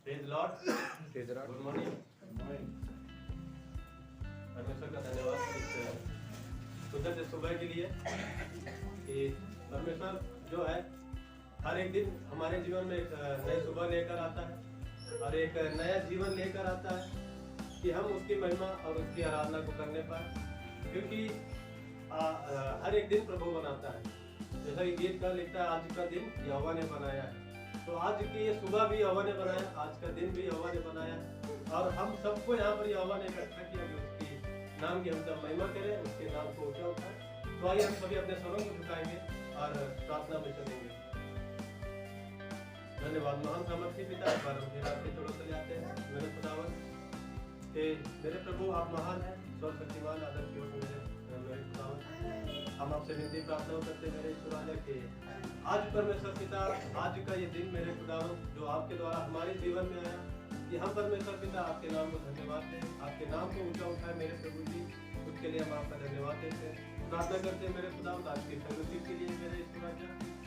Praise Lord. Good morning. परमेश्वर का धन्यवाद इस सुंदर सुबह के लिए कि परमेश्वर जो है हर एक दिन हमारे जीवन में एक नई सुबह लेकर आता है और एक नया जीवन लेकर आता है कि हम उसकी महिमा और उसकी आराधना को करने पाए, क्योंकि हर एक दिन प्रभु बनाता है। जैसा कि गीत का लिखता है, आज का दिन यहोवा ने बनाया है। तो आज की ये सुबह भी यहोवा ने बनाया, आज का दिन भी यहोवा ने बनाया और हम सबको यहाँ पर यहोवा ने इकट्ठा किया कि उसकी नाम की हम सब महिमा करें, उसके नाम को ऊंचा उठाएं। तो आइए हम सभी अपने स्वरों को झुकाएंगे और प्रार्थना में चलेंगे। धन्यवाद महान सामर्थ्य पिता, एक बार हम फिर आपके चरणों तले आते हैं। मेरे खुदावन कि मेरे प्रभु आप महान हैं, सर्वशक्तिमान, आदर की ओर मेरे खुदावन हम आपसे विनती प्रार्थना करते हैं मेरे ईश्वर के आज परमेश्वर पिता, आज का ये दिन मेरे खुदावन जो आपके द्वारा हमारे जीवन में आया, कि हम परमेश्वर पिता आपके नाम को धन्यवाद दें, आपके नाम को ऊंचा उठाए मेरे प्रभु जी, उसके लिए हम आपका धन्यवाद देते हैं। प्रार्थना करते हैं मेरे खुदावन आज की फेलोशिप के लिए मेरे ईश्वर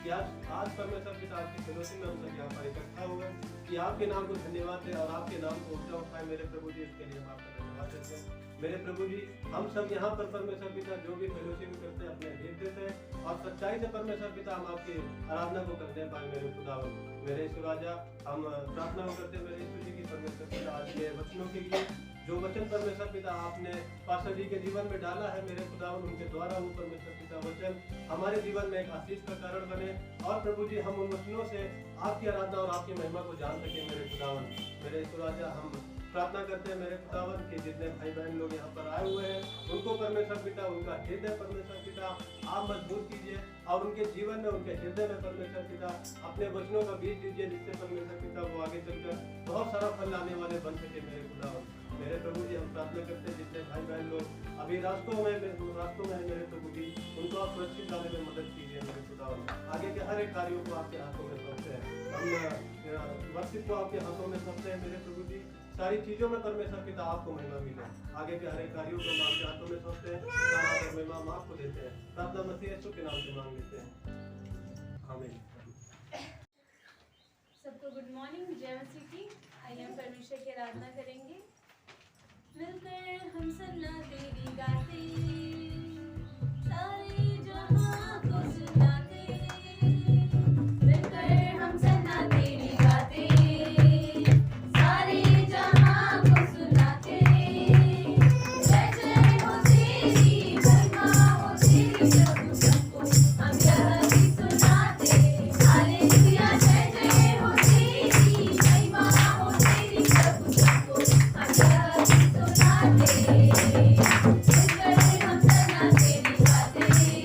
कि आज परमेश्वर पिता आपकी फेलोशिप में हम सब यहाँ पर इकट्ठा हो गए कि आपके नाम को धन्यवाद दें और आपके नाम को ऊंचा उठाए मेरे प्रभु जी, इसके लिए हम आपका धन्यवाद देते हैं। मेरे प्रभु जी, हम सब यहाँ पर परमेश्वर पिता जो भी फेलोशिप करते हैं अपने भेज देते हैं और सच्चाई से परमेश्वर पिता हम आपकी आराधना को करने पाए मेरे खुदावन। मेरे ईश्वर राजा हम प्रार्थना करते हैं मेरे ईश्वर जी की परमेश्वर पिता आज के वचनों के लिए, जो वचन परमेश्वर पिता आपने पास्टर जी के जीवन में डाला है मेरे खुदावन, उनके द्वारा वो परमेश्वर पिता वचन हमारे जीवन में एक आशीष का कारण बने और प्रभु जी हम उन वचनों से आपकी आराधना और आपकी महिमा को जान सके मेरे खुदावन। मेरे ईश्वर राजा हम प्रार्थना करते हैं मेरे खुदावन कि जितने भाई बहन लोग यहाँ पर आए हुए हैं उनको परमेश्वर पिता उनका हृदय परमेश्वर पिता आप मजबूत कीजिए और उनके जीवन में उनके हृदय में परमेश्वर पिता अपने वचनों का बीज दीजिए, जिससे परमेश्वर पिता वो आगे चलकर बहुत सारा फल लाने वाले बन सके मेरे खुदावन। मेरे प्रभु जी हम प्रार्थना करते हैं जितने भाई बहन लोग अभी रास्तों में है मेरे प्रभु जी, उनको आप सुरक्षित लाने में मदद कीजिए मेरे खुदावन। आगे के हर एक कार्यों को आपके हाथों में सौंपते हैं, हम वर्षिप को आपके हाथों में सौंपते हैं मेरे प्रभु जी। सारी चीजों में परमेश्वर पिता आपको महिमा मिले, आगे के हर एक कार्यों को हम आपके हाथों में सौंपते हैं, सारा महिमा हम आपको देते हैं। प्रार्थना मसीह यीशु के नाम से मांग लेते हैं, आमीन। सबको गुड मॉर्निंग, जय मसीह की। आइए हम परमेश्वर की आराधना करेंगे। मिलकर हम सन्ना तेरी गाते, सारे जहां को सुनाते, मिलकर हम सन्ना तेरी गाते, सारे जहां को सुनाते, जय जय हो तेरी, महिमा हो तेरी, प्रभु सबको हम यह भी सुनाते, हालेलुया, जय जय हो तेरी, महिमा हो तेरी, प्रभु सबको हम यह भी सुनाते, मिलकर हम सन्ना तेरी गाते।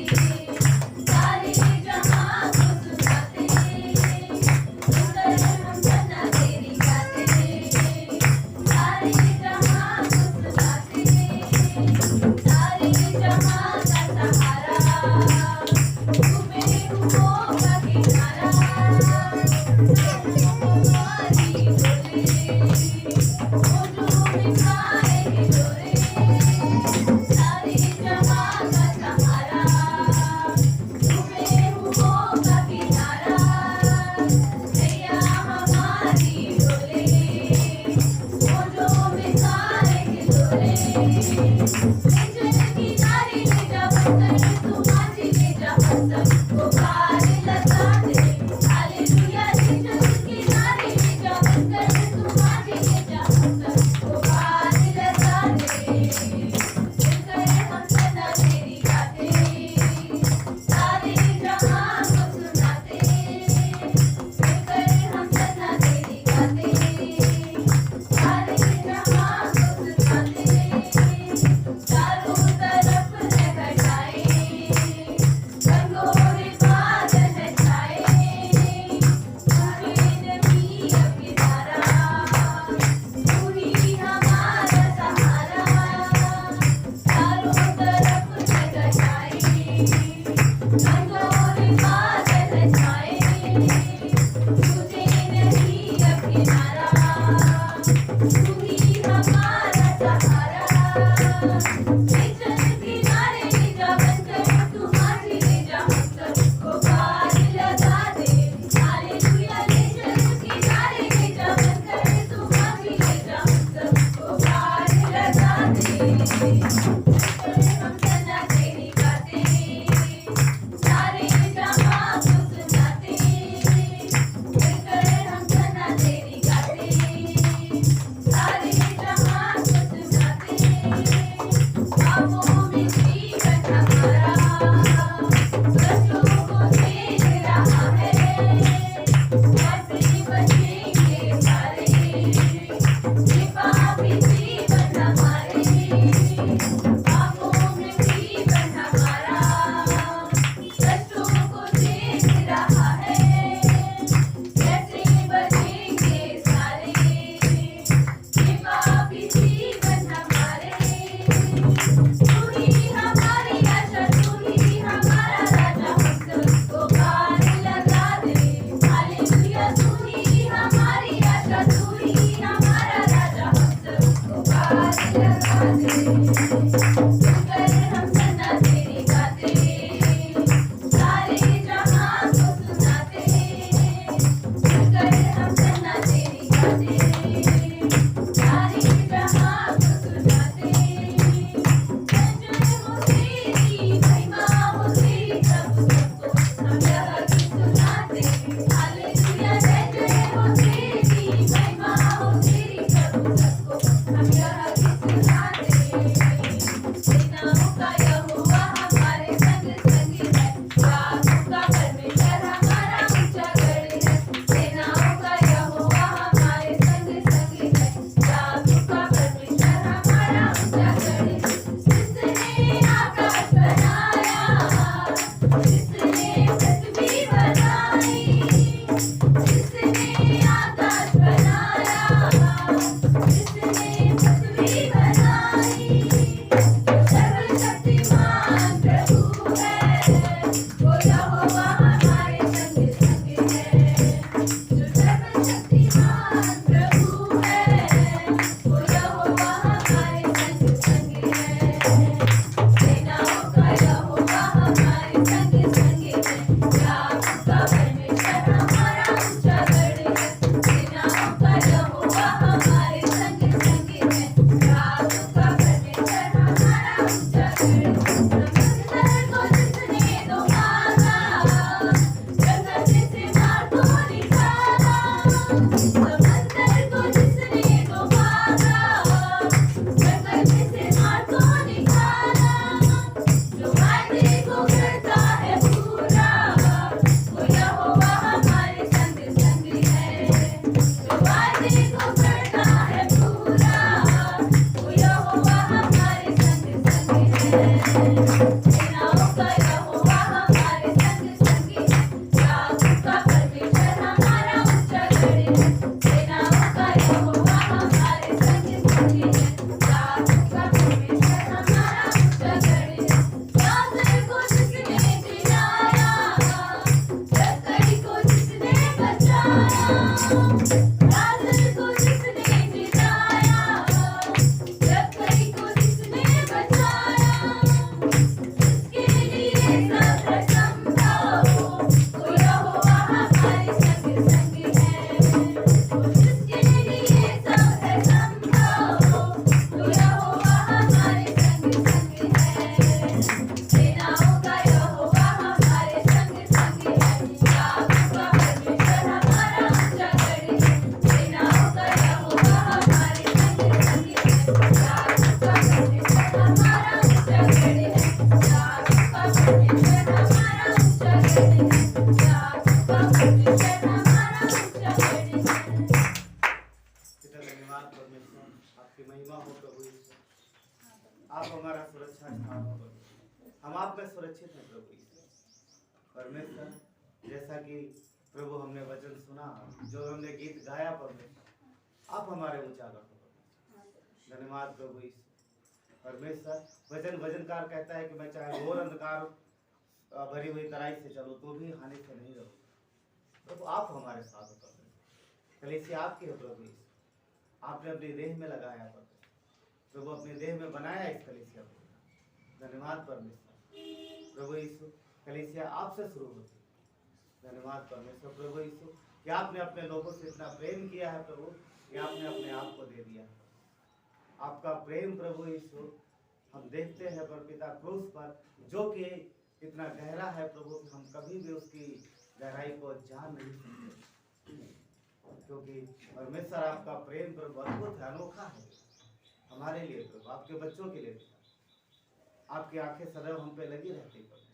सेनाओं का यहोवा हमारे संग संग है। राजों का परमेश्वर हमारा ऊंचा गढ़ है। लाजर को जिसने जिलाया, जक्कई को जिसने बचाया, लाजर को जिसने जिलाया, जक्कई को जिसने बचाया, उसके लिए सब संभव हो, वो यहोवा हमारे संग संग है। उसके लिए सब संभव हो, वो यहोवा हमारे संग संग है। सेनाओं का यहोवा हमारे संग संग है। याकूब का परमेश्वर हमारा ऊंचा गढ़ है। सेनाओं का यहोवा हमारे संग संग है। याकूब का परमेश्वर हमारा ऊंचा गढ़ है। याकूब का परमेश्वर हमारा ऊंचा गढ़ है। याकूब का परमेश्वर हमारा ऊंचा गढ़ है। पिता धन्यवाद परमेश्वर, आपकी महिमा हो प्रभु यीशु। आप हमारा सुरक्षा स्थान हो प्रभु, हम आप में सुरक्षित हैं प्रभु यीशु। परमेश्वर, जैसा कि प्रभु हमने वचन सुना, जो हमने गीत गाया परमेश्वर, आप हमारे उजागर हो प्रभु। धन्यवाद प्रभु यीशु। परमेश्वर, वचनकार कहता है कि मैं चाहे घोर अंधकार भरी हुई तराई से चलूं तो भी हानि से नहीं रहूं। प्रभु आप हमारे साथ हो परमेश्वर। कलीसिया आपकी है प्रभु यीशु, आपने अपनी देह में लगाया प्रभु, अपनी देह में बनाया इस कलीसिया को। धन्यवाद परमेश्वर। प्रभु यीशु, कलीसिया आपसे शुरू होती है। धन्यवाद परमेश्वर प्रभु यीशु कि आपने अपने लोगों से इतना प्रेम किया है प्रभु, कि आपने अपने आप को दे दिया है। आपका प्रेम प्रभु यीशु हम देखते हैं पर पिता क्रूस पर, जो कि इतना गहरा है प्रभु कि हम कभी भी उसकी गहराई को जान नहीं सकते, क्योंकि परमेश्वर आपका प्रेम प्रभु अद्भुत है, अनोखा है हमारे लिए प्रभु, आपके बच्चों के लिए। आपकी आंखें सदैव हम पे लगी रहती प्रभु,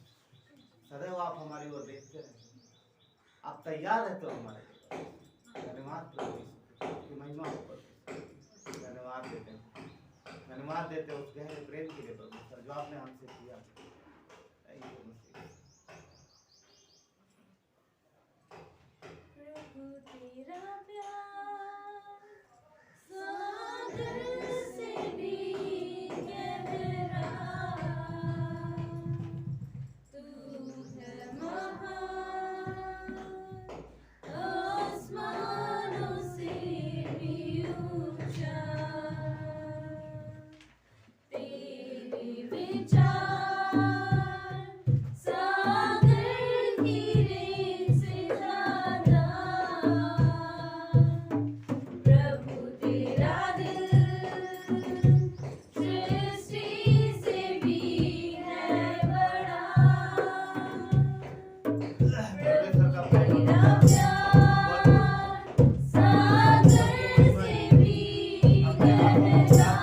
सदैव आप हमारी ओर देखते रहते, आप तैयार रहते हो हमारे लिए। धन्यवाद प्रभु यीशु, आपकी महिमा हो प्रभु। धन्यवाद देते हैं, धन्यवाद देते हैं उस गहरे प्रेम के लिए प्रभु जो आपने हमसे किया। थैंक यू मसीह। प्रभु तेरा प्यार सागर से भी गहरा, तू है महान आसमानों से भी ऊंचा, तेरे विचार सागर की रेत से ज्यादा, प्रभु तेरा दिल सृष्टि से भी है बड़ा, प्रभु तेरा प्यार सागर से भी गहरा,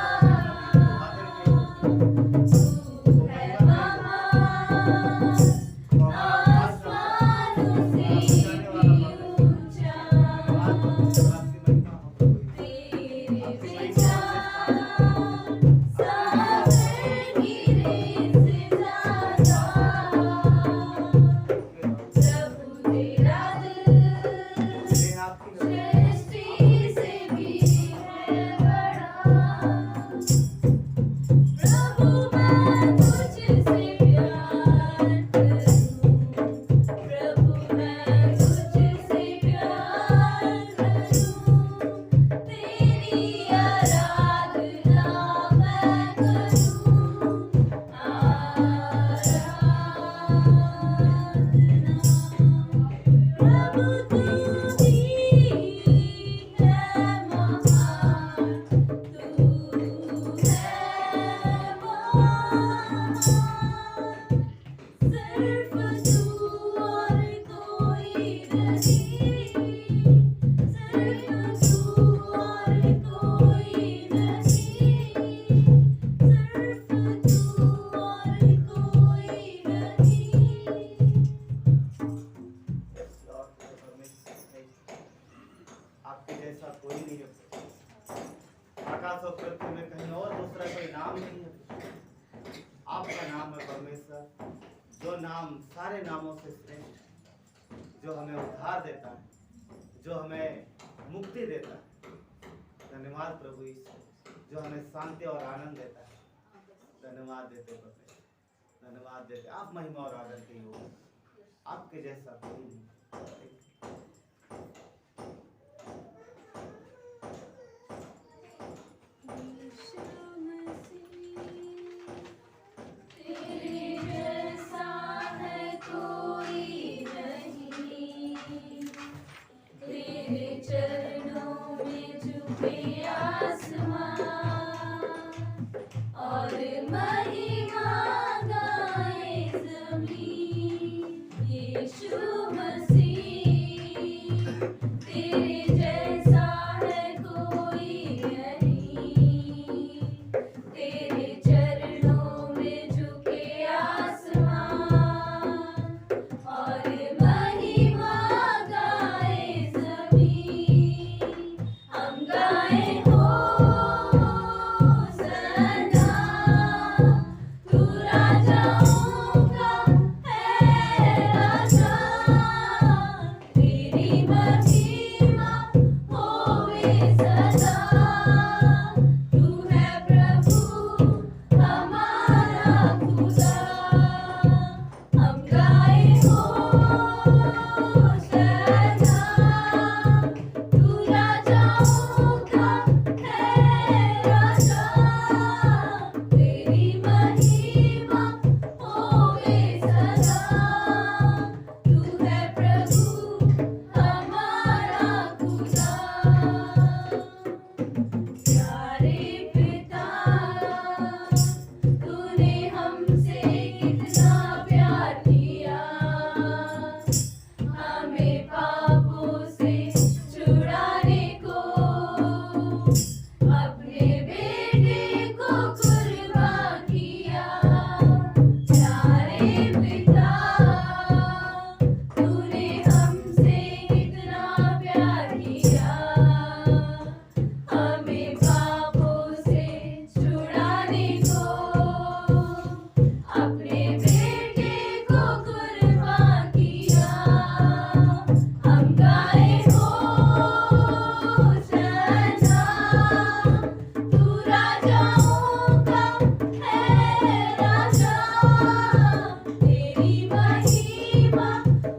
तू है महान आसमानों से भी ऊंचा, तेरे विचार सागर की रेत से ज्यादा, प्रभु तेरा दिल सृष्टि से भी है बड़ा, प्रभु मैं तुझसे प्यार करूं, प्रभु मैं तुझसे प्यार करूं, तेरी आराधना मैं करूं, प्रभु तू ही है महान, तू है महान, सिर्फ तू और कोई नहीं, सिर्फ तू और कोई नहीं, सिर्फ तू और कोई नहीं। आपके जैसा कोई नहीं है, आकाश और पृथ्वी में कहीं और दूसरा कोई नाम नहीं है। आपका नाम है परमेश्वर, जो नाम सारे नामों से श्रेष्ठ है, जो हमें उद्धार देता है, जो हमें मुक्ति देता है। धन्यवाद प्रभु यीशु, जो हमें शांति और आनंद देता है। धन्यवाद देते परमेश्वर, धन्यवाद देते। आप महिमा और आदर के योग्य, आपके जैसा कोई नहीं। और महिमा गाए ज़मीं, यीशु मसीह तेरे जैसा है कोई नहीं। तेरे चरणों में झुके आसमान और महिमा गाए ज़मीं। हम गाए तू राजाओं का है राजा, तेरी महिमा होवे सदा। तू है प्रभु हमारा खुदा, हम गाए होशाना। तू राजाओं का है राजा, तेरी महिमा होवे सदा। तू है प्रभु हमारा खुदा। प्यारे पिता, तूने हमसे कितना प्यार किया, हमें पापों से छुड़ाने को अपने बेटे को कुर्बान किया। प्यारे पिता, तूने हमसे कितना प्यार किया, हमें पापों से छुड़ाने को अपने बेटे को कुर्बान किया। हम गाए होशाना, तू राजाओं का है राजा, तेरी महिमा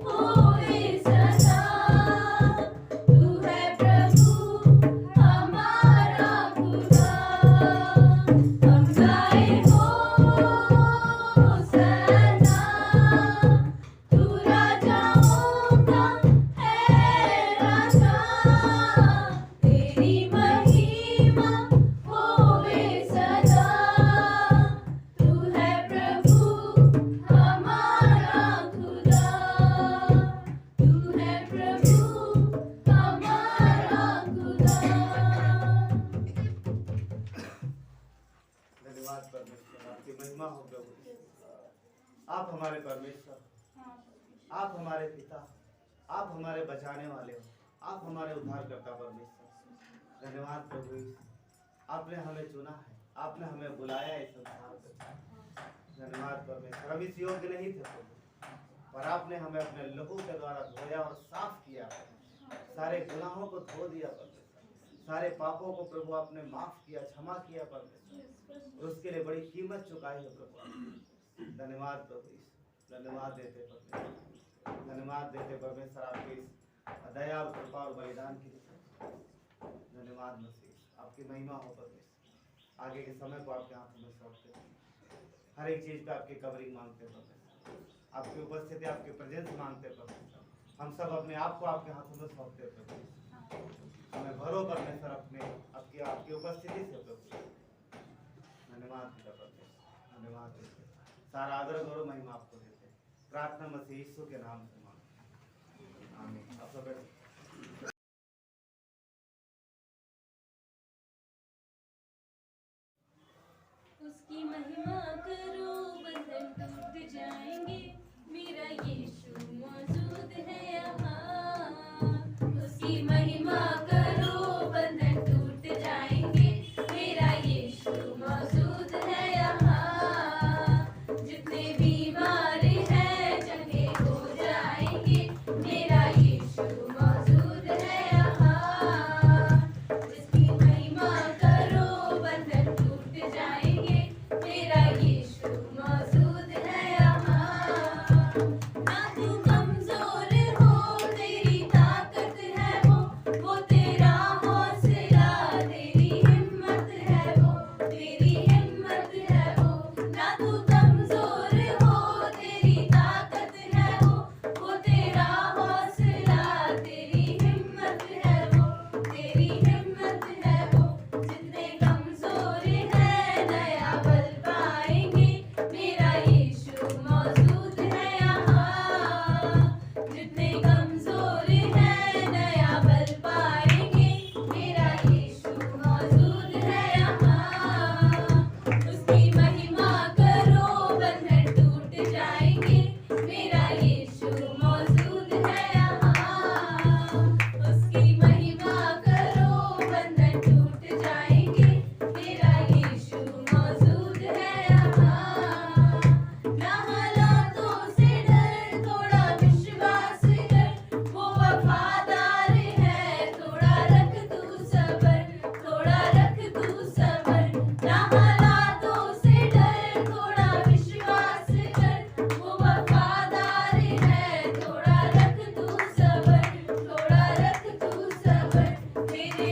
होवे सदा। तू है प्रभु हमारा खुदा। हम गाए होशाना, तू राजाओं का है राजा, तेरी महिमा होवे सदा। तू है प्रभु हमारा खुदा, तू है प्रभु हमारा खुदा। धन्यवाद परमेश्वर, आपकी महिमा हो प्रभु। आप हमारे परमेश्वर, आप हमारे पिता, आप हमारे बचाने वाले हो, आप हमारे उद्धारकर्ता परमेश्वर। धन्यवाद प्रभु यीशु, आपने हमें चुना है, आपने हमें बुलाया इस संसार में। धन्यवाद परमेश्वर, हम इस योग्य नहीं थे प्रभु, पर आपने हमें अपने लहू के द्वारा धोया और साफ किया। सारे गुनाहों को धो दिया परमेश्वर, सारे पापों को प्रभु आपने माफ किया, क्षमा किया परमेश्वर, और उसके लिए बड़ी कीमत चुकाई है प्रभु। धन्यवाद प्रभु यीशु, धन्यवाद देते परमेश्वर, धन्यवाद देते परमेश्वर आपकी इस दया और कृपा और बलिदान के लिए। धन्यवाद मसीह, आपकी महिमा हो परमेश्वर। आगे के समय को आपके हाथों में सौंपते हैं, हर एक चीज पे आपकी कवरिंग मांगते हैं परमेश्वर, आपकी उपस्थिति, आपकी प्रेजेंस मांगते हैं परमेश्वर। हम सब अपने आप को आपके हाथों में सौंपते हैं प्रभु, हमें भरो परमेश्वर अपने आपकी उपस्थिति से प्रभु। धन्यवाद पिता परमेश्वर, धन्यवाद देते, सारा आदर गौरव महिमा आपको देते हैं। प्रार्थना मसीह यीशु के नाम से मांगते हैं, आमीन। आप सब बैठो। उसकी महिमा करो, बंधन टूट जाएंगे, मेरा यीशु मौजूद है यहाँ। उसकी महिमा करो, बंधन टूट जाएंगे, मेरा यीशु मौजूद है यहाँ। जितने बीमार हैं चंगे हो जाएंगे, मेरा यीशु मौजूद है यहाँ।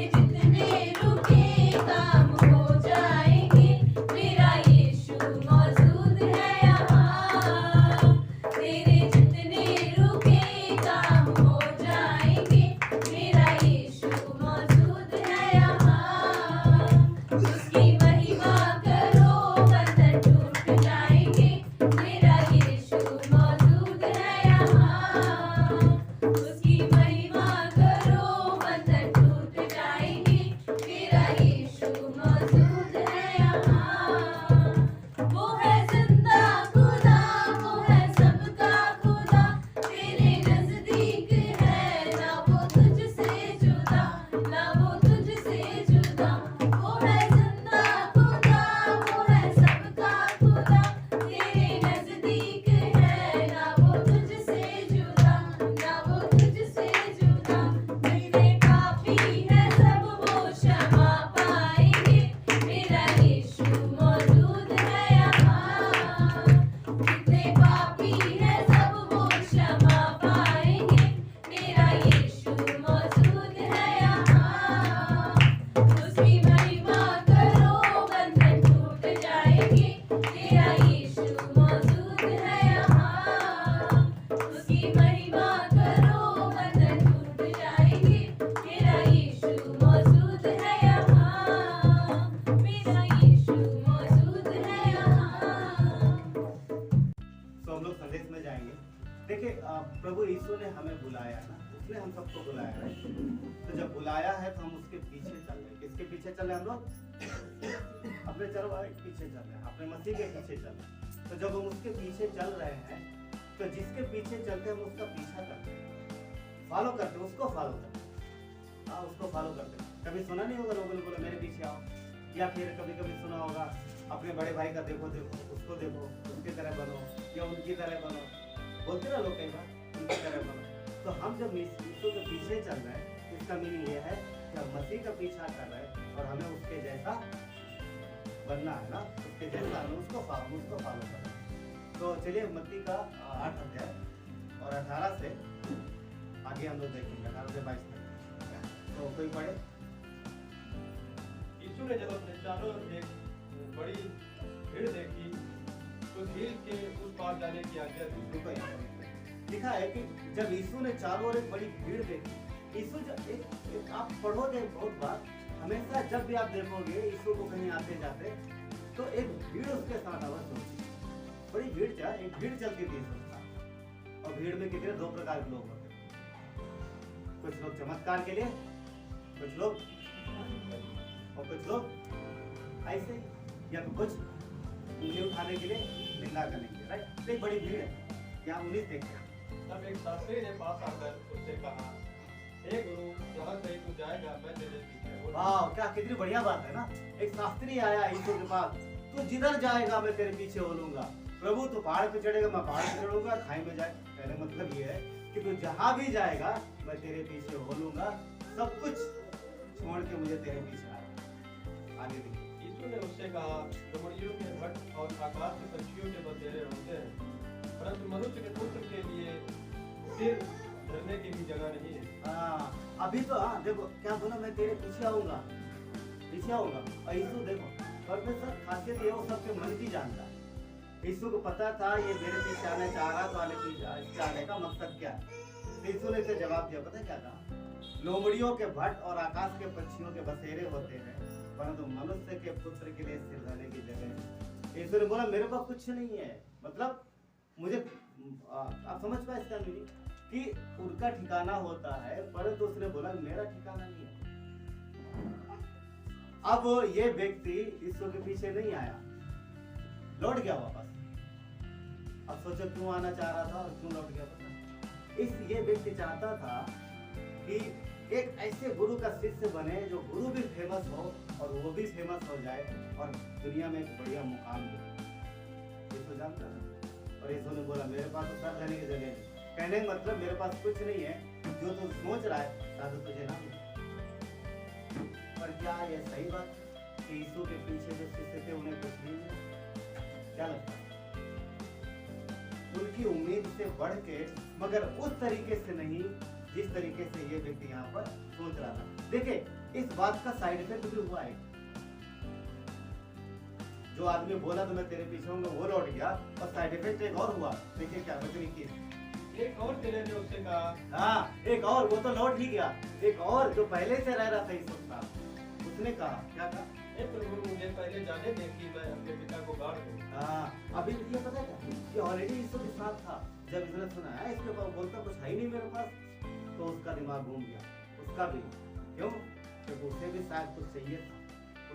जितने रुके काम हो जाएंगे, मेरा यीशु मौजूद है यहाँ। तेरे जितने रुके काम हो जाएंगे, मेरा यीशु मौजूद है यहाँ। उसकी महिमा करो बंधन टूट जाएंगे, मेरा यीशु मौजूद है यहाँ। उसकी महिमा करो बंधन टूट जाएंगे, मेरा यीशु मौजूद है यहाँ। वो है जिंदा खुदा, वो है सबका खुदा, तेरे नजदीक है ना वो तुझसे जुदा, ना वो तुझसे जुदा। वो है जिंदा खुदा, वो है सबका खुदा, तेरे नजदीक है ना वो तुझसे जुदा, ना वो तुझसे जुदा। जितने पापी है सब वो क्षमा पाएंगे, मेरा यीशु मौजूद है यहाँ। जितने पापी है सब वो क्षमा पाएंगे, मेरा यीशु मौजूद है यहाँ। उसकी महिमा करो बंधन टूट जाएंगे, मेरा यीशु मौजूद है यहाँ। उसकी महिमा करो बंधन टूट जाएंगे, मेरा यीशु मौजूद है यहाँ। मेरा यीशु मौजूद है यहाँ। तो हम लोग संदेश में जाएंगे। देखिए प्रभु यीशु ने हमें बुलाया ना, उसने हम सबको बुलाया है। तो जब बुलाया है तो हम उसके पीछे चल रहे हैं। किसके पीछे चल रहे हैं हम लोग? अपने चरवाहे के पीछे चल रहे हैं, अपने मसीह के पीछे चल रहे हैं। तो जब हम उसके पीछे चल रहे हैं तो जिसके पीछे चलते हैं हम उसका पीछा करते हैं, फॉलो करते हैं, उसको फॉलो करते हैं। हाँ, उसको फॉलो करते हैं। कभी सुना नहीं होगा लोगों ने बोला मेरे पीछे आओ, या फिर कभी कभी सुना होगा अपने बड़े भाई का देखो देखो, उसको देखो, उसकी तरह बनो या उनकी तरह बनो। बोलते ना लोग कई बार उनकी तरह बनो। तो हम जब यीशु के पीछे चल रहे हैं, इसका मीनिंग ये है कि हम मसीह का पीछा कर रहे हैं और हमें उसके जैसा बनना है ना, उसके जैसा हमें उसको फॉलो करना है। तो चलिए मत्ती का 8 अध्याय और 18 से आगे हम लोग देखेंगे, 18 से 22 तक। तो कोई पढ़े? यीशु ने जब अपने चारों ओर एक बड़ी भीड़ देखी तो झील के उस पार जाने की आज्ञा दी। देखो यहाँ पर लिखा है कि जब यीशु ने चारों ओर एक बड़ी भीड़ देखी। यीशु जब एक आप पढ़ोगे बहुत बार, हमेशा जब भी आप देखोगे यीशु को कहीं आते जाते तो एक भीड़ उसके साथ अवश्य होती है। बड़ी भीड़ एक भीड़ चलती थी यीशु के साथ। और भीड़ में कितने 2 प्रकार के लोग होते हैं। कुछ लोग चमत्कार के लिए, कुछ लोग और कुछ लोग ऐसे, या तो कुछ उंगली उठाने के लिए, निंदा करने के लिए, राइट? तो एक बड़ी भीड़ है। यहाँ 19 देखते हैं। तब एक शास्त्री ने पास आकर उससे कहा, हे गुरु, जहाँ कहीं तू जाएगा मैं तेरे पीछे हो। वाह, क्या कितनी बढ़िया बात है ना। एक शास्त्री आया यीशु के पास, तू जिधर जाएगा मैं तेरे पीछे हो लूंगा। प्रभु तू पहाड़ पे चढ़ेगा मैं पहाड़ पे चढ़ूंगा, खाई में जाए। पहले मतलब ये है कि तू जहाँ भी जाएगा मैं तेरे पीछे हो लूंगा, सब कुछ छोड़ के मुझे तेरे पीछे आ। आगे देखिए। यीशु ने उससे कहा, डुमरियों के भट्ट और आकाश के पक्षियों के बसेरे होते हैं, परंतु मनुष्य के पुत्र के लिए सिर धरने की भी जगह नहीं है। हाँ, अभी तो हाँ देखो क्या बोला, मैं तेरे पीछे आऊंगा, पीछे आऊंगा। और यीशु देखो, परमेश्वर खासियत ये वो सबके मन की जानता है। यीशु को पता था ये मेरे पीछे आना चाह रहा, तो इसके आने का मकसद क्या है। तो यीशु ने इसे जवाब दिया, पता क्या था? लोमड़ियों के भट्ट और आकाश के पक्षियों के बसेरे होते हैं, परंतु मनुष्य के पुत्र के लिए सिर धरने की जगह है। यीशु ने बोला मेरे पास कुछ नहीं है, मतलब मुझे आप समझ पाए इसका मीनिंग कि उनका ठिकाना होता है, परंतु उसने बोला मेरा ठिकाना नहीं है। अब ये व्यक्ति यीशु के पीछे नहीं आया, लौट गया वापस। अब सोचो क्यों आना चाह रहा था और क्यों लौट गया पता? ये व्यक्ति चाहता था कि एक ऐसे गुरु का शिष्य बने जो गुरु भी फेमस हो और वो भी फेमस हो जाए और दुनिया में एक बढ़िया मुकाम मिले। यीशु जानता था। और यीशु ने बोला मेरे पास तो सर रहने की जगह नहीं। कहने का मतलब मेरे पास कुछ नहीं है, जो तू सोच रहा है शायद तुझे ना मिले। पर क्या ये सही बात कि यीशु के पीछे जो शिष्य थे उन्हें कुछ नहीं मिला? क्या लगता है? उनकी उम्मीद से बढ़ के, मगर उस तरीके से नहीं जिस तरीके से ये व्यक्ति यहाँ पर सोच रहा था। देखिए इस बात का साइड इफेक्ट भी हुआ है। जो आदमी बोला तो मैं तेरे पीछे हूँ वो लौट गया और साइड इफेक्ट एक और हुआ। देखिए क्या बचनी की एक और चेले ने उससे कहा, हाँ एक और, वो तो लौट ही गया। एक और जो पहले से रह रहा था इस साल, उसने कहा क्या कहा, हे प्रभु मुझे पहले जाने दे कि मैं अपने पिता को गाड़ दूं। हाँ अभी ये पता क्या, ये ऑलरेडी इसको के साथ था। जब इसने सुना है इसके पास बोलता कुछ है ही नहीं मेरे पास, तो उसका दिमाग घूम गया। उसका भी क्यों, क्योंकि उसे भी शायद कुछ चाहिए था,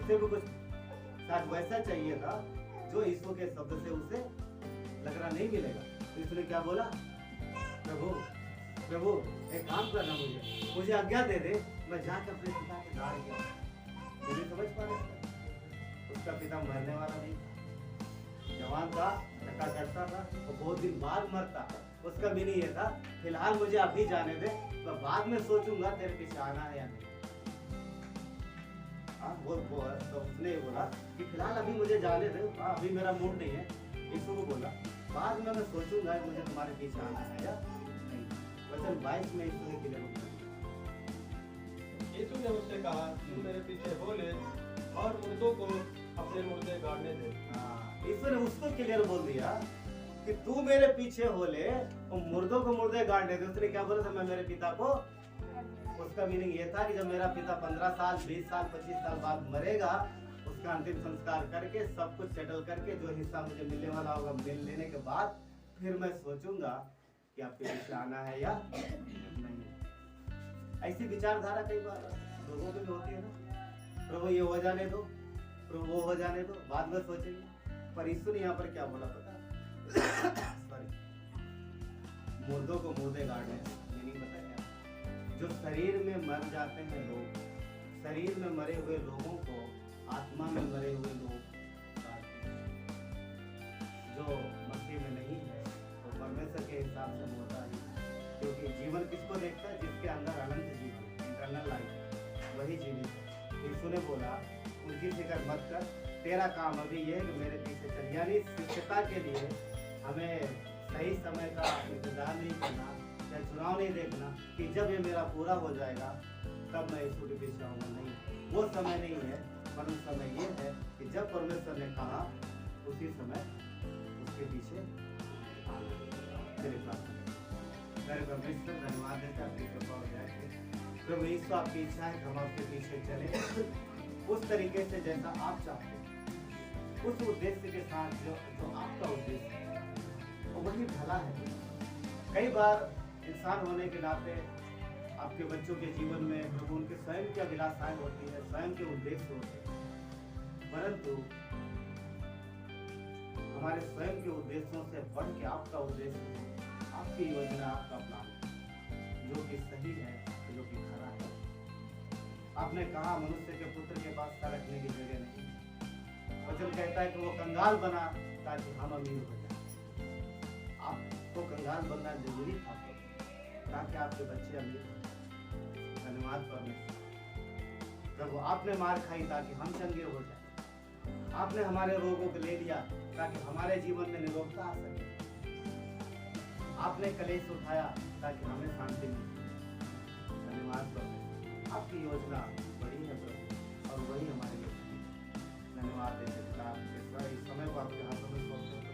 उसे भी कुछ शायद वैसा चाहिए था जो ईश्वर के शब्द से उसे लग रहा नहीं मिलेगा। तो इसने क्या बोला, प्रभु प्रभु एक काम करना, मुझे आज्ञा दे दे, मैं जाकर अपने पिता के गाड़ गया। मुझे समझ पा रहे, उसका पिता मरने वाला नहीं, जवान था, टका करता था, तो बहुत दिन बाद मरता। उसका भी नहीं ये था फिलहाल मुझे अभी जाने दे, मैं बाद में सोचूंगा तेरे पीछे आना है या नहीं। हाँ वो तो उसने ये बोला कि फिलहाल अभी मुझे जाने दे, अभी मेरा मूड नहीं है। यीशु को बोला बाद में मैं सोचूंगा मुझे तुम्हारे पीछे आना है या नहीं। वचन 22 में यीशु ने क्लियर यीशु ने उससे कहा, तू मेरे पीछे हो ले और मुर्दों को अपने मुर्दे गाड़ने दे। यीशु ने उसको क्लियर बोल दिया कि तू मेरे पीछे हो ले और मुर्दों को मुर्दे गाड़ने दे। उसने क्या बोला था, मैं मेरे पिता को, उसका मीनिंग ये था कि जब मेरा पिता 15 साल 20 साल 25 साल बाद मरेगा, उसका अंतिम संस्कार करके सब कुछ सेटल करके जो हिस्सा मुझे मिलने वाला होगा मिल लेने के बाद फिर मैं सोचूंगा कि आपके पीछे आना है या नहीं। ऐसी विचारधारा कई बार लोगों में भी होती है ना, प्रभु ये हो जाने दो, प्रभु वो हो जाने दो, बाद में सोचेंगे। पर यीशु ने यहाँ पर क्या बोला पता, सॉरी, मुर्दों को मुर्दे गाड़ने, मीनिंग पता है, जो शरीर में मर जाते हैं लोग, शरीर में मरे हुए लोगों को आत्मा में मरे हुए लोग गाड़ते हैं। जो मसीह में नहीं है वो तो परमेश्वर के हिसाब से होता है, क्योंकि जीवन किसको देखता है, जिसके अंदर अनंत जीवन, इंटरनल लाइफ, वही जीवित है। यीशु ने बोला उनकी फिक्र मत कर, तेरा काम अभी ये है कि मेरे पीछे चल। यानी शिष्यता के लिए हमें सही समय का इंतजार नहीं करना या चुनाव नहीं देखना कि जब ये मेरा पूरा हो जाएगा तब मैं यीशु के पीछे आऊंगा। नहीं, वो समय नहीं है, पर उस समय ये है कि जब परमेश्वर ने कहा उसी समय उसके पीछे मेरे परमेश्वर धन्यवाद देता आपकी कृपा हो जाए। प्रभु यीशु आपकी इच्छा है कि हम आपके पीछे चले उस तरीके से जैसा आप चाहते हैं, उस उद्देश्य के साथ जो आपका उद्देश्य है वो वही भला है। कई बार इंसान होने के नाते आपके बच्चों के जीवन में प्रभु उनके स्वयं की अभिलाषाएं होती है, स्वयं के उद्देश्य होते हैं, परंतु हमारे स्वयं के उद्देश्यों से बढ़ के आपका उद्देश्य, आपकी योजना, आपका प्लान जो कि सही है, जो कि खरा है। आपने कहा मनुष्य के पुत्र के पास का रखने की जगह नहीं। वचन कहता है कि वो कंगाल बना ताकि हम अमीर हो जाए। आपको कंगाल बनना जरूरी था ताकि आपके बच्चे अमीर हो जाए। धन्यवाद परमेश्वर। प्रभु आपने मार खाई ताकि हम चंगे हो जाए। आपने हमारे रोगों को ले लिया ताकि हमारे जीवन में निरोगता आ सके। आपने कलेश उठाया ताकि हमें शांति मिले। धन्यवाद प्रभु, आपकी योजना बड़ी है प्रभु और वही हमारे लिए। धन्यवाद देते इस समय को आपके हाथों में सौंप देते।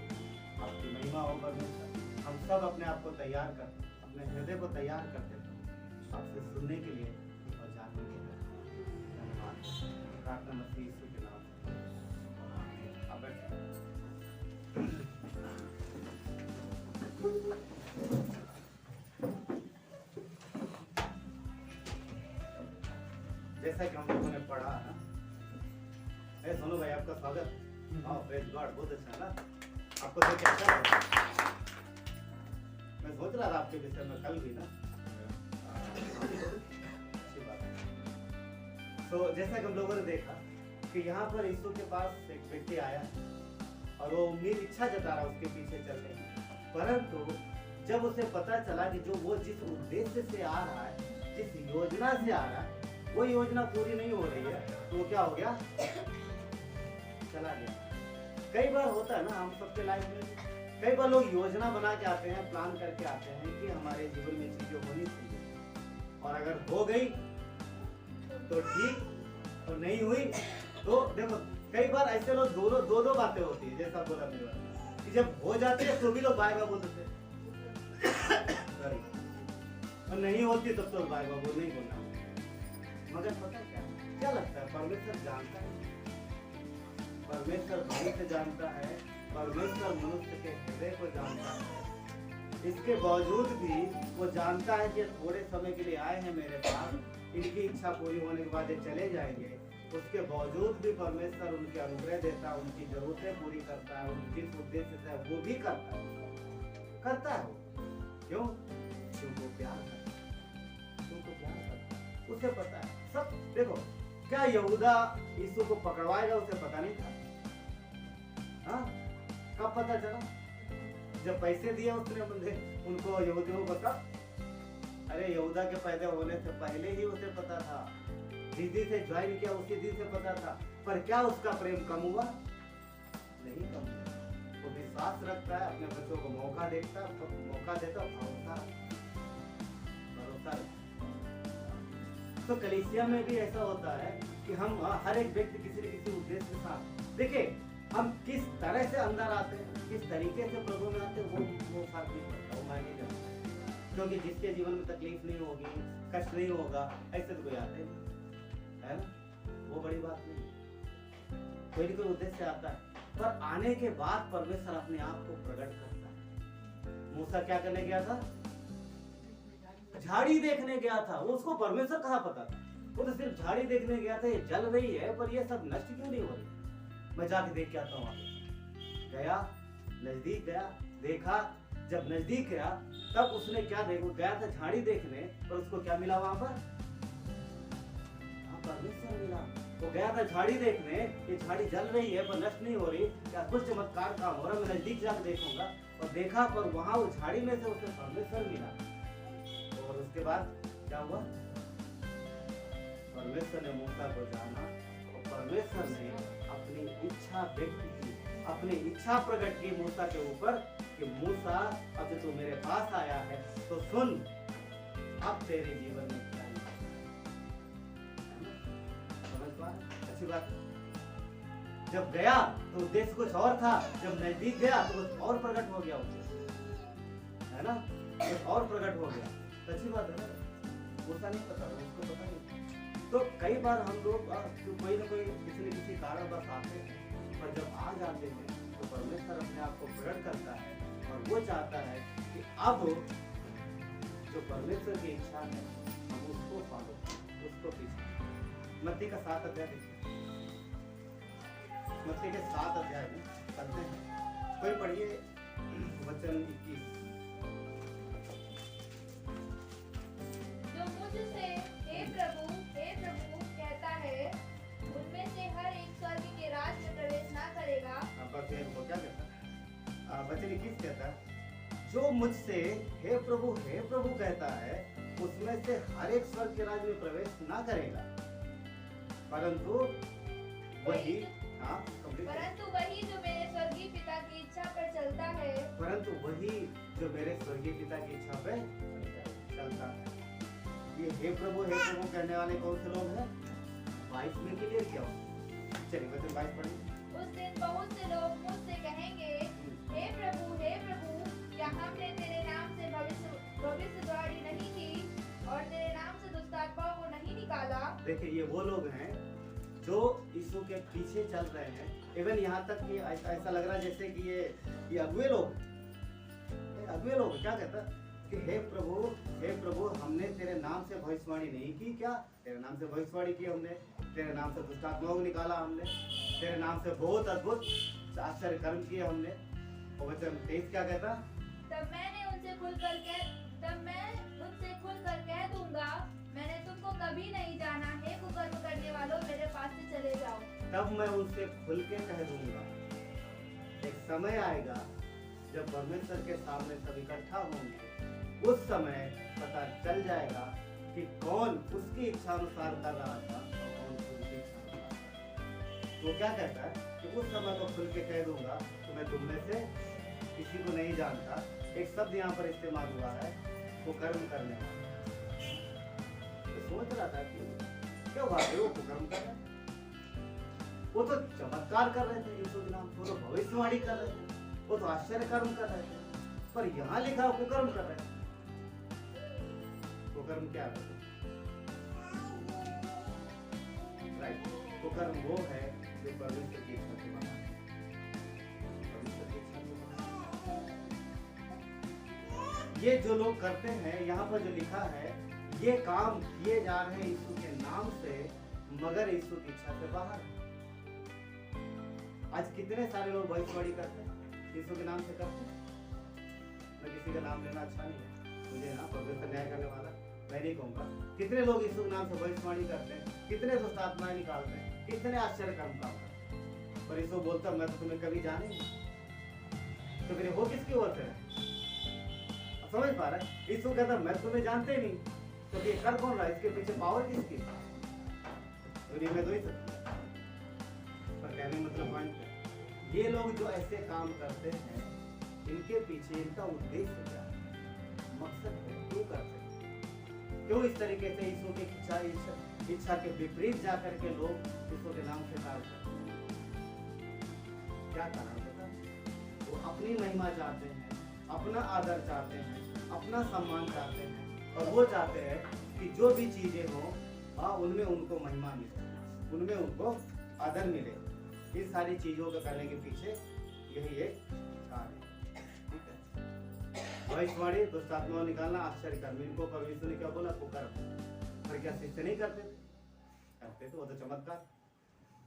आपकी महिमा हो परमेश्वर। हम सब अपने आप को तैयार कर, अपने हृदय को तैयार करते आपसे सुनने के लिए और जानने के लिए। धन्यवाद। प्रार्थना मसीह यीशु के नाम से। आप बैठिए। जैसा कि हम लोगों ने पढ़ा ना, सोनू भाई आपका स्वागत। प्रेज गॉड, बहुत अच्छा है ना, आपको देख के अच्छा लगा। मैं सोच रहा था आपके विषय में कल भी ना, अच्छी बात है। तो जैसा कि हम लोगों ने देखा कि यहाँ पर यीशु के पास एक व्यक्ति आया और वो उम्मीद इच्छा जता रहा उसके पीछे चलने की, परंतु जब उसे पता चला कि जो वो जिस उद्देश्य से आ रहा है, जिस योजना से आ रहा है, वो योजना पूरी नहीं हो रही है, तो वो क्या हो गया, चला गया। कई बार होता है ना हम सबके लाइफ में, कई बार लोग योजना बना के आते हैं, प्लान करके आते हैं कि हमारे जीवन में चीजें होनी चाहिए, और अगर हो गई तो ठीक, और नहीं हुई तो देखो कई बार ऐसे लोग दो दो बातें होती है, जैसा बोला मेरे बारे कि जब हो जाते हैं तो भी लोग बाय बाय बोल देते सॉरी, और नहीं होती तब तो बाय बाय बोल नहीं बोलना। मगर पता क्या लगता है, परमेश्वर जानता है, परमेश्वर मनुष्य जानता है, परमेश्वर मनुष्य के हृदय को जानता है। इसके बावजूद भी वो जानता है कि थोड़े समय के लिए आए हैं मेरे पास, इनकी इच्छा पूरी होने के बाद ये चले जाएंगे। उसके बावजूद भी परमेश्वर उनके अनुग्रह देता है, उनकी जरूरतें पूरी करता है, उनकी जिस उद्देश्य से वो भी करता है वो। क्यों? क्योंकि वो प्यार करता है, क्योंकि प्यार करता है, उसे पता है सब। देखो क्या यहूदा यीशु को पकड़वाएगा उसे पता नहीं था? हाँ, कब पता चला? जब पैसे दिए उसने उनको यहूदियों को तब। अरे यहूदा के पैदा होने से पहले ही उसे पता था, जिस दिन से ज्वाइन किया उसी दिन से पता था। पर क्या उसका प्रेम कम हुआ? नहीं कम हुआ। वो विश्वास रखता है, अपने बच्चों को मौका देता, भरोसा तो कलीसिया में भी ऐसा होता है कि हम हर एक व्यक्ति किसी न किसी उद्देश्य के साथ, देखिए हम किस तरह से अंदर आते हैं, किस तरीके से प्रभु में आते हैं, वो फर्क नहीं पड़ता, वो मायने नहीं रखता। क्योंकि जिसके जीवन में तकलीफ नहीं होगी, कष्ट नहीं होगा, ऐसे तो कोई आते नहीं है ना, वो बड़ी बात नहीं। कोई न कोई उद्देश्य से आता है, पर आने के बाद परमेश्वर अपने आप को प्रकट करता है। मूसा क्या करने गया था? झाड़ी देखने गया था। वो उसको परमेश्वर कहाँ पता था? वो तो सिर्फ झाड़ी देखने गया था, ये जल रही है पर ये सब नष्ट क्यों नहीं हो रही, मैं जाके देख के आता हूँ। गया, नजदीक गया, देखा। जब नजदीक गया तब उसने क्या देखा? गया था झाड़ी देखने, पर उसको क्या मिला वहां पर? परमेश्वर मिला। वो गया था झाड़ी देखने, ये झाड़ी जल रही है पर नष्ट नहीं हो रही, क्या कुछ चमत्कार काम हो रहा, मैं नजदीक जाकर देखूंगा। और देखा पर वहां वो झाड़ी में से उसे परमेश्वर मिला। और उसके बाद क्या हुआ? परमेश्वर ने मूसा को जाना, और परमेश्वर ने अपनी इच्छा व्यक्त की, अपनी इच्छा प्रकट की मूसा के ऊपर कि मूसा अब तू मेरे पास आया है तो सुन, अब तेरे जीवन में क्या अच्छी बात। जब गया तो उद्देश्य कुछ और था, जब नजदीक गया तो कुछ और प्रकट हो गया उद्देश्य, है ना, कुछ और प्रकट हो गया। तो अच्छी बात है ना, उसका नहीं पता, उसको पता नहीं। तो कई बार हम लोग कोई ना कोई किसी न किसी कारण बस आते हैं, पर जब आ जाते हैं तो परमेश्वर अपने आप को प्रकट करता है, और वो चाहता है कि अब जो परमेश्वर की इच्छा है हम उसको फॉलो, उसको पीछे। मत्ती का 7 अध्याय देखिए, मत्ती के 7 अध्याय में पढ़ते हैं, कोई पढ़िए वचन 21। जो मुझसे हे प्रभु कहता है, उनमें से हर एक स्वर्ग के राज्य में प्रवेश ना करेगा। बस ये वो क्या कहता है? वचन 21 कहता है, जो मुझसे हे प्रभु कहता है, उसमें से हर एक स्वर्ग के राज्य में प्रवेश ना करेगा, परंतु वही परंतु वही जो मेरे स्वर्गीय पिता की इच्छा पर चलता है, परंतु वही जो मेरे स्वर्गीय पिता की इच्छा पे चलता है। ये हे प्रभु कहने वाले कौन से लोग हैं? 22 में क्लियर किया हो। चलिए वचन 22 पढ़िए। उस दिन बहुत से लोग मुझसे कहेंगे, हे प्रभु क्या हमने तेरे नाम से भविष्यवाणी नहीं की और तेरे नाम से दुष्टात्माओं को नहीं निकाला? देखिए ये वो लोग हैं जो यीशु के पीछे चल रहे हैं। इवन यहाँ तक कि ऐसा लग रहा है जैसे कि ये अगुए लोग क्या कहता कि हे प्रभु हमने तेरे नाम से भविष्यवाणी नहीं की क्या? तेरे नाम से भविष्यवाणी की हमने, तेरे नाम से दुष्टात्माओं को निकाला हमने, तेरे नाम से बहुत अद्भुत आश्चर्य कर्म किए हमने। और वचन 23 क्या कहता? तब मैं उनसे खुलकर कह दूंगा, मैंने तुमको कभी नहीं जाना, हे कुकर्म करने वालों, मेरे पास से चले जाओ। तब मैं उनसे खुल के कह दूंगा। एक समय आएगा जब परमेश्वर के सामने सब इकट्ठा होंगे, उस समय पता चल जाएगा कि कौन उसकी इच्छा अनुसार कर रहा था और कौन उसकी इच्छा अनुसार। वो क्या कहता है कि उस समय को खुल के कह दूंगा तो मैं तुम में से किसी को नहीं जानता। एक शब्द यहाँ पर इस्तेमाल हुआ है, वो कर्म करने वाला। तो सोच रहा था कि क्यों भाग रहे हो? वो कुकर्म कर रहे थे, वो तो चमत्कार कर रहे थे यीशु के नाम, वो तो भविष्यवाणी कर रहे थे, वो तो आश्चर्य कर्म कर रहे थे। पर यहाँ लिखा कुकर्म कर रहे थे। कुकर्म क्या है? राइट, कुकर्म वो है जो परमेश्वर की इच्छा के बाहर है। परमेश्वर की इच्छा के बाहर ये जो लोग करते हैं, यहाँ पर जो लिखा है, ये काम किए जा रहे हैं यीशु के नाम से, मगर यीशु की इच्छा से बाहर। आज कितने सारे लोग भविष्यवाणी करते हैं, यीशु के नाम से करते हैं। मैं किसी का नाम लेना अच्छा नहीं है, मुझे ना परमेश्वर न्याय करने वाला, मैं नहीं कहूँगा। कितने लोग यीशु के नाम से भविष्यवाणी करते हैं, कितने दुष्ट आत्माएं निकालते हैं, कितने आश्चर्य कर्म काम करते हैं, पर यीशु बोलता मैं तो तुम्हें कभी जाने नहीं। तो फिर वो किसकी ओर से है? समझ पा रहा है? यीशु कहता मैं तुम्हें जानते नहीं, तो ये कर कौन रहा है? इसके पीछे पावर किसकी? दुनिया में तो ही सकती है। पर कहने मतलब पॉइंट है, ये लोग जो ऐसे काम करते हैं, इनके पीछे इनका उद्देश्य क्या है, मकसद है, क्यों करते हैं? क्यों इस तरीके से यीशु की इच्छा के विपरीत जाकर के लोग यीशु के नाम से कार्य करते हैं? क्या कारण पता? वो अपनी महिमा चाहते हैं, अपना आदर चाहते हैं, अपना सम्मान चाहते हैं, और वो चाहते हैं कि जो भी चीजें हो उनमें उनको महिमा मिले, उनमें उनको आदर मिले। इस सारी चीजों को करने के पीछे यही एक कार्य है। ठीक है, भविष्यवाणी, दुष्ट आत्माओं निकालना, आश्चर्य कर्म, इनको परमेश्वर ने क्या बोला? कुकर्म। पर क्या शिष्य नहीं करते थे? करते थे, वो तो चमत्कार।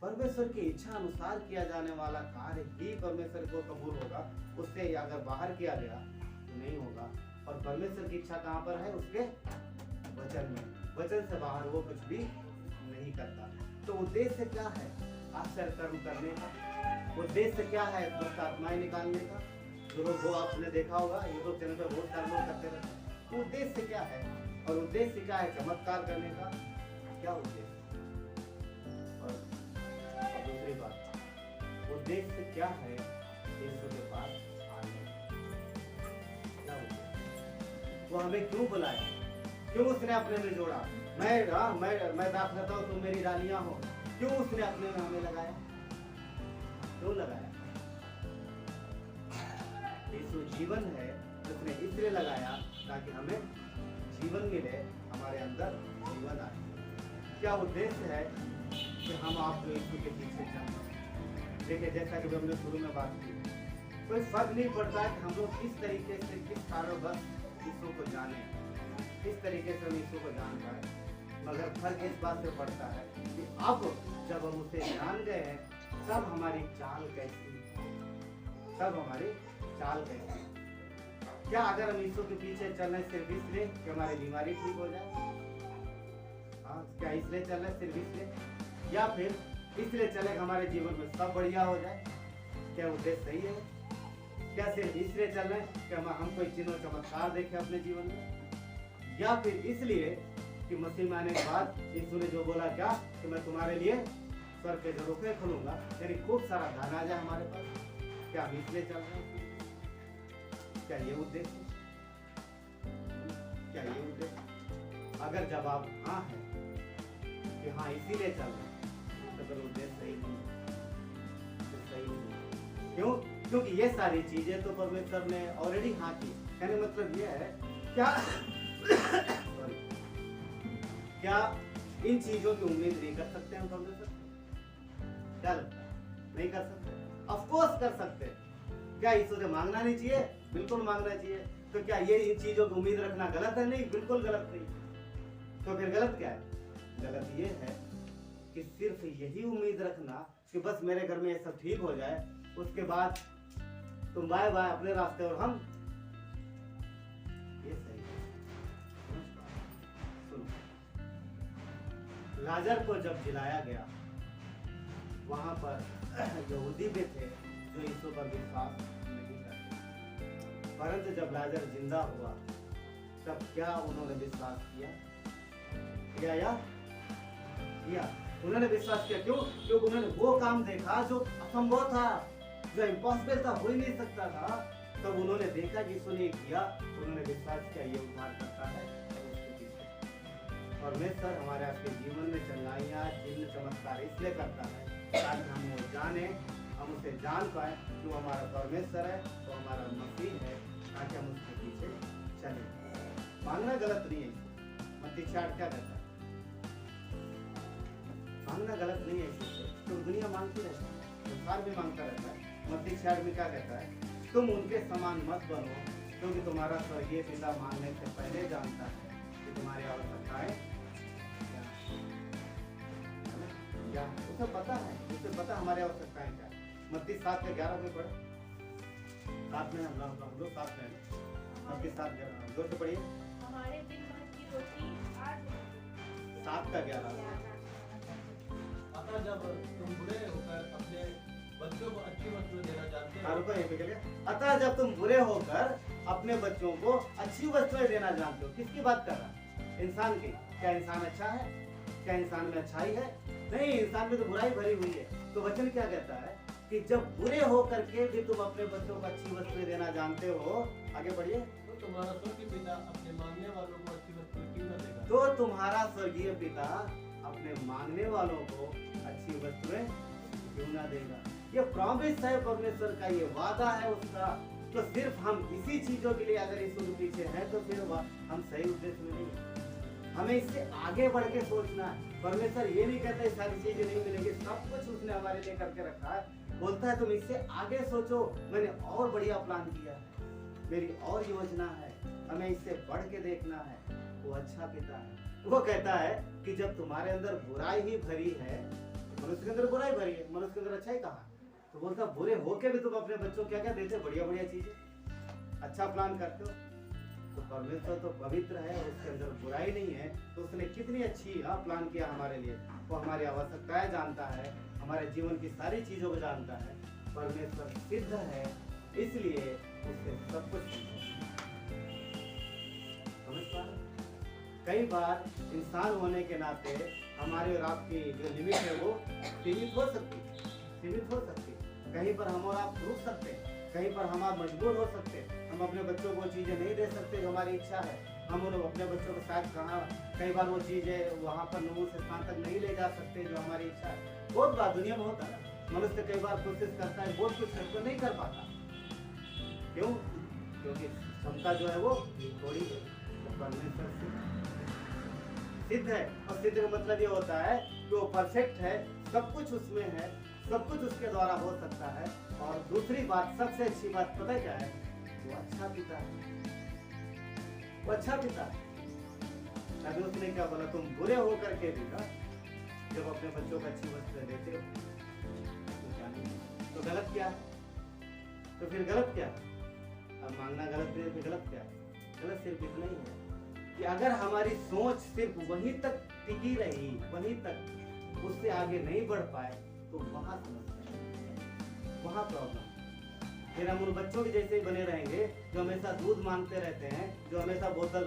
परमेश्वर की इच्छा अनुसार किया जाने वाला कार्य ही परमेश्वर को कबूल होगा, उससे अगर बाहर किया गया तो नहीं होगा। और परमेश्वर की इच्छा कहाँ पर है? उसके वचन में। वचन से बाहर वो कुछ भी नहीं करता। तो उद्देश्य क्या है आश्चर्य कर्म करने का? उद्देश्य क्या है दुष्ट आत्माएं निकालने का? जो लोग वो आपने देखा होगा, यूट्यूब चैनल पर बहुत सारे लोग करते रहते हैं। तो उद्देश्य क्या है? और उद्देश्य क्या है चमत्कार करने का? क्या उद्देश्य? और दूसरी बात, उद्देश्य क्या है यीशु के पास आने का? क्या उद्देश्य? वो हमें क्यों बुलाया? क्यों उसने अपने में जोड़ा? मैं दाख रहता हूँ, तुम मेरी रानियां हो। क्यों उसने अपने में हमें लगाया? क्यों लगाया? यीशु जीवन है, उसने इसलिए लगाया ताकि हमें जीवन मिले, हमारे अंदर जीवन आए। क्या उद्देश्य है कि हम आप यीशु के पीछे चलें? देखिए, जैसा कि हमने शुरू में बात की, कोई फर्क नहीं पड़ता कि हम लोग किस तरीके से, किस कारणवश यीशु को जाने, किस तरीके से हम यीशु को जान पाए, मगर फर्क इस बात से पड़ता है कि अब जब हम उसे जान गए हैं, तब हमारी चाल कैसी है, तब हमारी चाल कैसी है। क्या अगर हम यीशु के पीछे चलने सिर्फ इसलिए कि हमारी बीमारी ठीक हो जाए? हाँ, क्या इसलिए चलना सिर्फ इसलिए, या फिर इसलिए चले कि हमारे जीवन में सब बढ़िया हो जाए? क्या उद्देश्य सही है? क्या सिर्फ इसलिए चल रहे हैं कि हम कोई चिन्ह चमत्कार देखें अपने जीवन में, या फिर इसलिए कि मसीह में आने के बाद यीशु ने जो बोला क्या कि मैं तुम्हारे लिए स्वर्ग के झरोखे खोलूंगा, यानी खूब सारा धन आ जाए हमारे पास? क्या हम इसलिए चल रहे हैं? क्या ये उद्देश्य? क्या ये उद्देश्य? अगर जवाब हाँ है कि हाँ इसीलिए चल रहे हैं, तो फिर उद्देश्य सही नहीं, सही नहीं। क्यों? क्योंकि ये सारी चीजें तो परमेश्वर ने ऑलरेडी हाँ की। कहने मतलब ये है, क्या इन चीजों की उम्मीद नहीं कर सकते हैं परमेश्वर? क्या लगता है? नहीं कर सकते? ऑफ कोर्स कर सकते हैं। क्या यीशु से मांगना नहीं चाहिए? बिल्कुल मांगना चाहिए। तो क्या ये इन चीजों की उम्मीद रखना गलत है? नहीं, बिल्कुल गलत नहीं। तो फिर गलत क्या है? गलत ये है कि सिर्फ यही उम्मीद रखना कि बस मेरे घर में ये सब ठीक हो जाए, उसके बाद तुम बाय बाय अपने रास्ते और हम, ये सही है। सुनो, लाजर को जब जिलाया गया, वहां पर यहूदी भी थे जो यीशु पर विश्वास नहीं करते, परंतु जब लाजर जिंदा हुआ तब क्या उन्होंने विश्वास किया? किया। उन्होंने विश्वास किया। क्यों? क्योंकि उन्होंने वो काम देखा जो असंभव था, जो इम्पॉसिबल था, हो ही नहीं सकता था। तब उन्होंने देखा कि यीशु ने किया, उन्होंने विश्वास किया ये उद्धार करता है, और उसके पीछे परमेश्वर हमारे आपके जीवन में चंगाइयाँ चिन्ह चमत्कार इसलिए करता है ताकि हम वो जाने, हम उसे जान पाए कि वो हमारा परमेश्वर है, वो हमारा मसीह है, ताकि हम उसके पीछे चले। मांगना गलत नहीं है। मत्ती 6:8 क्या कहता है? मांगना गलत नहीं है इससे, तो दुनिया मांगती रहती है, संसार भी मांगता रहता है। मत्ती 6:8 में क्या कहता है? तुम उनके समान मत बनो, क्योंकि तुम्हारा स्वर्गीय पिता मांगने से पहले जानता है कि तुम्हारी आवश्यकताएं क्या, उसे पता है, उसे पता हमारी आवश्यकताएं क्या है। मत्ती 7:11 में पढ़े, साथ में हम लोग साथ में मत्ती 7:11 जोर से पढ़िए। हमारे दिन भर की रोटी आज 7:11 अतः जब तुम बुरे होकर अपने बच्चों को अच्छी वस्तुएं देना चाहते हो, अतः जब तुम बुरे होकर अपने बच्चों को अच्छी वस्तुएं देना जानते हो, किसकी बात कर रहा है? इंसान की। क्या इंसान अच्छा है? क्या इंसान में अच्छाई है? नहीं, इंसान में तो बुराई भरी हुई है। तो वचन क्या कहता है कि जब बुरे हो करके भी तुम अपने बच्चों को अच्छी वस्तुएं देना जानते हो, आगे बढ़िए, तो तुम्हारा स्वर्गीय पिता अपने मांगने वालों को अच्छी वस्तुएं क्यों न देगा? तो तुम्हारा स्वर्गीय पिता अपने मांगने वालों को अच्छी वस्तुएं क्यों ना देगा। ये प्रॉमिस है परमेश्वर का, ये वादा है उसका। तो सिर्फ हम इसी चीजों के लिए अगर यीशु के पीछे हैं तो फिर हम सही उद्देश्य में नहीं। हमें इससे आगे बढ़ के सोचना है। परमेश्वर ये नहीं कहता ये सारी चीजें नहीं मिलेंगी, सब कुछ उसने हमारे लिए करके रखा है। बोलता है तुम इससे आगे सोचो, मैंने और बढ़िया प्लान किया है, मेरी और योजना है, हमें इससे बढ़ के देखना है। वो अच्छा पिता है। वो कहता है कि जब तुम्हारे अंदर बुराई ही भरी है, मनुष्य के अंदर बुराई भरी है, मनुष्य के अंदर अच्छाई कहाँ? तो बोलता बुरे होके भी तुम अपने बच्चों को क्या क्या देते हो? बढ़िया बढ़िया चीजें, अच्छा प्लान करते हो। तो परमेश्वर तो पवित्र है और उसके अंदर बुराई नहीं है, तो उसने कितनी अच्छी प्लान किया हमारे लिए। वो हमारी आवश्यकताएं जानता है, हमारे जीवन की सारी चीजों को जानता है। परमेश्वर सिद्ध है, इसलिए उससे सब कुछ समझ पा रहे। कई बार इंसान होने के नाते हमारे और आपकी जो लिमिट है वो सीमित हो सकती है, सीमित हो सकती है। कहीं पर हम और आप रुक सकते हैं, कहीं पर हम आप मजबूर हो सकते हैं। हम अपने बच्चों को चीज़ें नहीं दे सकते जो हमारी इच्छा है। हम उन्हें अपने बच्चों को शायद कहाँ कई बार वो चीज़ें वहाँ पर नमूस स्थान तक नहीं ले जा सकते जो हमारी इच्छा है। बहुत बार दुनिया में होता है, मनुष्य कई बार कोशिश करता है, बहुत कुछ करके नहीं कर पाता। क्यों? क्योंकि क्षमता जो है वो थोड़ी है। तो परमेश्वर सिद्ध है, और सिद्ध का मतलब ये होता है कि वो परफेक्ट है, सब कुछ उसमें है, सब कुछ उसके द्वारा हो सकता है। और दूसरी बात, सबसे अच्छी बात पता क्या है? वो अच्छा पिता है, वो अच्छा पिता है। अभी उसने क्या बोला? तुम बुरे होकर के भी जब अपने बच्चों को अच्छी वस्तुएं देते हो तो गलत क्या है? तो फिर गलत क्या है? अब मांगना गलत है, फिर गलत क्या है? गलत सिर्फ इतना ही है कि अगर हमारी सोच सिर्फ वहीं तक टिकी रही, वहीं तक, उससे आगे नहीं बढ़ पाए, तो वहां समस्या है, वहां प्रॉब्लम। फिर हम उन बच्चों के जैसे ही बने रहेंगे जो हमेशा दूध मांगते रहते हैं, जो हमेशा बोतल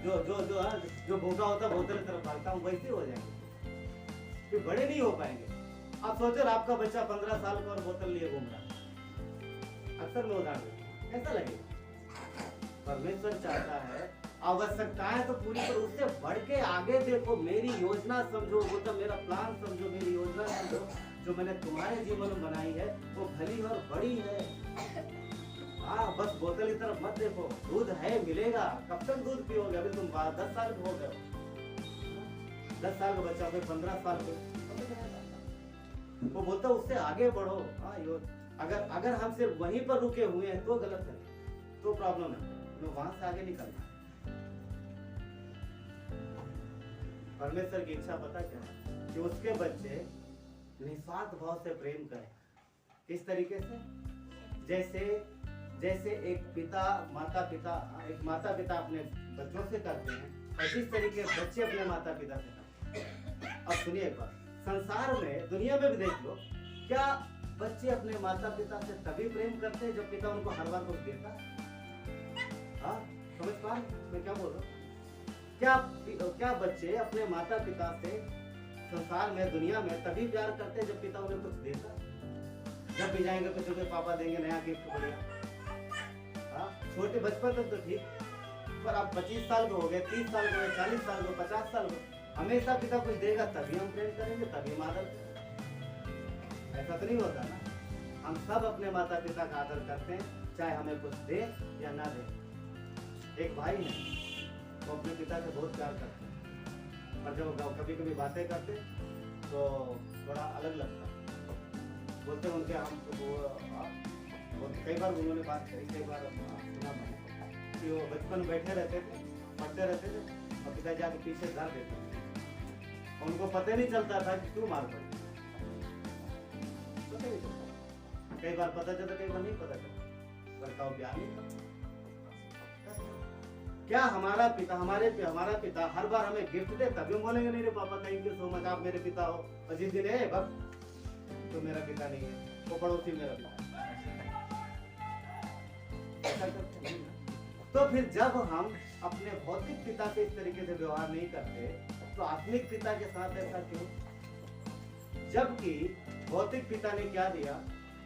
जो जो जो जो भूखा होता बोतल की तरफ भागता हूँ, वैसे हो जाएंगे, फिर बड़े नहीं हो पाएंगे। आप सोचो आपका बच्चा 15 साल का और बोतल लिए घूम रहा है, अक्सर मैं उदाहरण देता हूं, कैसा लगेगा? परमेश्वर चाहता है आवश्यकताएं तो पूरी, पर उससे बढ़ के आगे देखो, मेरी योजना समझो, वो तो मेरा प्लान समझो, मेरी योजना समझो जो मैंने तुम्हारे जीवन में बनाई है, वो भली और बड़ी है। हाँ, बस बोतल की तरफ मत देखो, दूध है मिलेगा। कब तक दूध पियोगे? अभी तुम 10 साल के हो गए, 10 साल का बच्चा, 15 साल के, वो बोलता उससे आगे बढ़ो। हाँ, अगर हम सिर्फ वहीं पर रुके हुए हैं तो गलत है, तो प्रॉब्लम है, तो वहां से आगे निकलना। परमेश्वर की इच्छा पता क्या है? कि उसके बच्चे निस्वार्थ भाव से प्रेम करें। किस तरीके से? जैसे एक माता पिता अपने बच्चों से करते हैं, और जिस तरीके बच्चे अपने माता पिता से करते हैं। अब सुनिए एक बात, संसार में, दुनिया में भी देख लो, क्या बच्चे अपने माता पिता से तभी प्रेम करते हैं जब पिता उनको हर बार कुछ देता? हाँ, समझ पा रहे मैं क्या बोल रहा हूँ? क्या बच्चे अपने माता पिता से संसार में, दुनिया में तभी प्यार करते हैं जब पिता उन्हें कुछ देता? जब भी जाएंगे तो तुझे पापा देंगे नया गिफ्ट, बढ़िया। हाँ, छोटे बचपन तक तो ठीक, पर अब 25 साल को हो गए, 30 साल को हो गए, 40 साल को, 50 साल को, हमेशा पिता कुछ देगा तभी हम प्रेम करेंगे, तभी हम आदर करेंगे। ऐसा तो नहीं होता ना। हम सब अपने माता पिता का आदर करते हैं, चाहे हमें कुछ दे या ना दे। एक भाई है, वो अपने पिता से बहुत प्यार करते हैं, पर जब कभी कभी बातें करते तो थोड़ा अलग लगता है। बोलते हैं उनके हम वो कई बार उन्होंने बात करी, कई बार सुना मैंने कि वो बचपन बैठे रहते थे, पढ़ते रहते थे और पिताजी आके पीछे धर देते थे। उनको पता नहीं चलता था कि क्यों मार पड़ी, पता नहीं चलता। कई बार पता चलता, कई बार नहीं पता चलता। बड़काऊ ज्ञान नहीं था। क्या हमारा पिता हर बार हमें गिफ्ट दे तभी हम बोलेंगे नहीं रे पापा थैंक यू सो मच, आप मेरे पिता हो। और जिस दिन है बस तो मेरा पिता नहीं है, वो पड़ोसी मेरा पिता। ऐसा करते हैं ना। तो फिर जब हम अपने भौतिक पिता से इस तरीके से व्यवहार नहीं करते तो आत्मिक पिता के साथ ऐसा क्यों? जबकि भौतिक पिता ने क्या दिया,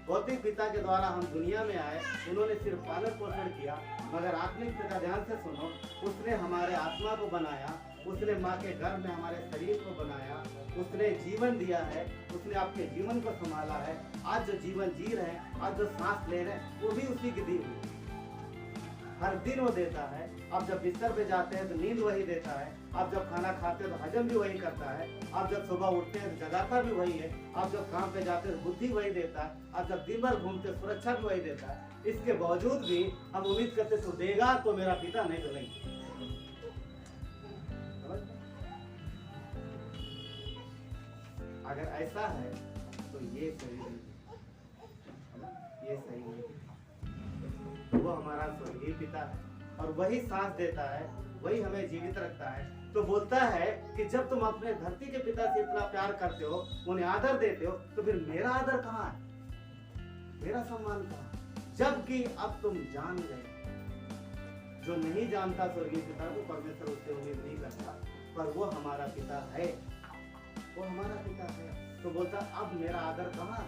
भौतिक पिता के द्वारा हम दुनिया में आए, उन्होंने सिर्फ पालन पोषण किया, मगर आत्मिक पिता ध्यान से सुनो, उसने हमारे आत्मा को बनाया, उसने माँ के गर्भ में हमारे शरीर को बनाया, उसने जीवन दिया है, उसने आपके जीवन को संभाला है। आज जो जीवन जी रहे हैं, आज जो सांस ले रहे हैं, वो भी उसी की दी हुई। हर दिन वो देता है। आप जब बिस्तर पे जाते हैं तो नींद वही देता है, आप जब खाना खाते हैं तो हजम भी वही करता है, आप जब सुबह उठते हैं तो जगाता भी वही है, आप जब काम पे जाते हैं तो बुद्धि वही देता है, आप जब दिन भर घूमते हैं सुरक्षा भी वही देता है। इसके बावजूद भी हम उम्मीद करते तो देगा तो मेरा पिता, नहीं तो नहीं। अगर ऐसा है तो ये सही नहीं, ये सही नहीं। वो हमारा स्वर्गीय पिता है और वही सांस देता है, वही हमें जीवित रखता है। तो बोलता है कि जब तुम अपने धरती के पिता से इतना प्यार करते हो, उन्हें आदर देते हो, तो फिर मेरा आदर कहाँ है, मेरा सम्मान कहाँ है? जबकि अब तुम जान गए। जो नहीं जानता स्वर्गीय पिता को, परमेश्वर उससे उम्मीद नहीं करता, पर वो हमारा पिता है, वो हमारा पिता है। तो बोलता अब मेरा आदर कहाँ,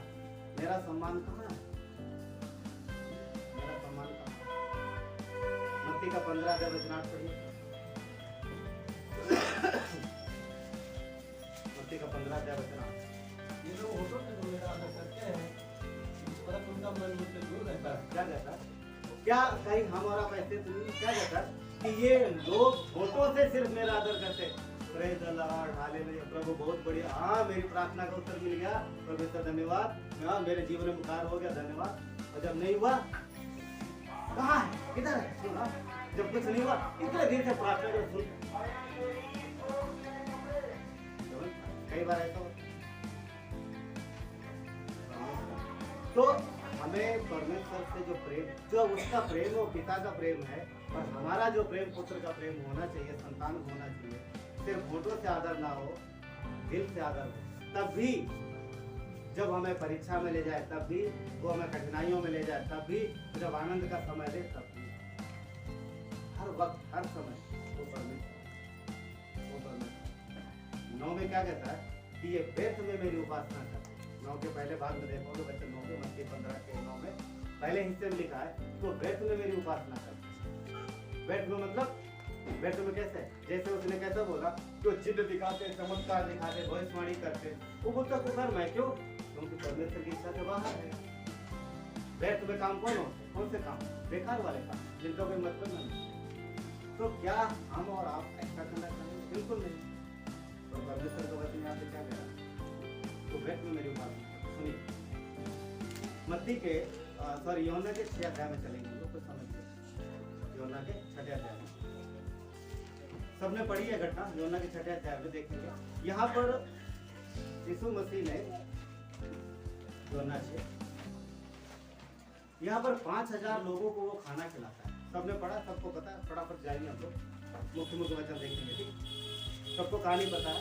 मेरा सम्मान कहाँ है, मेरा सम्मान कहाँ? मत्ती का 15 वचन पढ़िए। मत्ती का 15 वचन। ये लोग होटल में जो मेरा आदर करते हैं, पर उनका मन मुझसे दूर रहता है। क्या कहता? क्या कहीं हम और आप ऐसे तो नहीं? क्या कहता कि ये लोग होठों से सिर्फ मेरा आदर करते हैं। प्रेज़ द लॉर्ड, हालेलुया, प्रभु बहुत बढ़िया। हाँ, मेरी प्रार्थना का उत्तर मिल गया, परमेश्वर धन्यवाद। हाँ, मेरे जीवन में कार्य हो गया, धन्यवाद। और जब नहीं हुआ, कहाँ है, किधर है? सुना, जब कुछ नहीं हुआ, इतने दिन से प्रार्थना कर सुन। कई बार ऐसा होता। तो हमें परमेश्वर से जो प्रेम, जो उसका प्रेम वो पिता का प्रेम है, और हमारा जो प्रेम पुत्र का प्रेम होना चाहिए, संतान को होना चाहिए। सिर्फ होठों से आदर ना हो, दिल से आदर हो। तब भी जब हमें परीक्षा में ले जाए, तब भी वो हमें कठिनाइयों में ले जाए, तब भी जब आनंद का समय दे, तब भी हर वक्त हर समय वो परमेश्वर। 9 में क्या कहता है कि ये व्यर्थ में मेरी उपासना कर। 9 के पहले भाग में देखोगे बच्चे, 9 के मत्ती 15 के 9 में पहले हिस्से में लिखा है तो व्यर्थ में मेरी उपासना कर। व्यर्थ में मतलब व्यर्थ में कैसे? जैसे उसने कैसा बोला कि चिन्ह दिखाते, चमत्कार दिखाते, भविष्यवाणी करते, वो बोलता तो सर मैं क्यों? क्योंकि परमेश्वर की इच्छा के बाहर है। व्यर्थ में काम कौन हो? कौन से काम? बेकार वाले काम, जिनका कोई मतलब नहीं। तो क्या हम और आप ऐसा करना चाहेंगे? बिल्कुल नहीं। तो परमेश्वर का वचन यहाँ पे क्या कह रहा है? तो व्यर्थ में मेरी उपासना सुनिए। मत्ती के यूहन्ना के 6 अध्याय में चलेंगे, तो कुछ समझिए। यूहन्ना के 6 अध्याय में सबने पढ़ी है घटना, यूहन्ना के 6 अध्याय में देखेंगे। यहाँ पर यीशु मसीह ने यूहन्ना 6, यहाँ पर 5000 लोगों को वो खाना खिलाता है। सबने पढ़ा, सबको पता है, फटाफट जाएंगे हम लोग, मुख्य मुख्य वचन देखेंगे। ठीक, सबको कहानी पता है।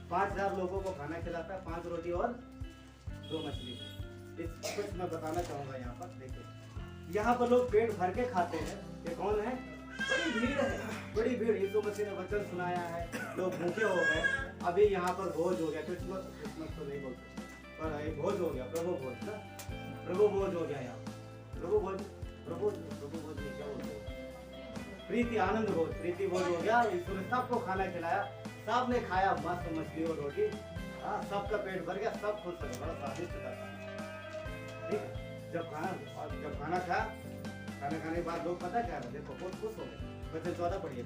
5000 लोगों को खाना खिलाता है, 5 रोटी और 2 मछली। इस कुछ मैं बताना चाहूंगा यहाँ पर। देखिए, यहाँ पर लोग पेट भर के खाते हैं। ये कौन है? बड़ी भीड़ है, बड़ी भीड़। यीशु मसीह ने वचन सुनाया है, लोग भूखे हो गए। अभी यहाँ पर भोज हो गया। क्रिसमस तो नहीं बोलते, पर एक भोज हो गया, प्रभु भोज ना, प्रभु भोज हो गया यहाँ। प्रभु भोज नहीं, क्या बोलते हैं? प्रीति आनंद भोज, प्रीति भोज हो गया। यीशु ने सबको खाना खिलाया, सब ने खाया मस्त मछली और रोटी। हाँ, सबका पेट भर गया, सब खुश हो गए, बड़ा स्वादिष्ट था। ठीक है, जब खाना खाया, खाना खाने के बाद लोग पता क्या देखो बहुत खुश हो गए। वचन 14 पढ़िए।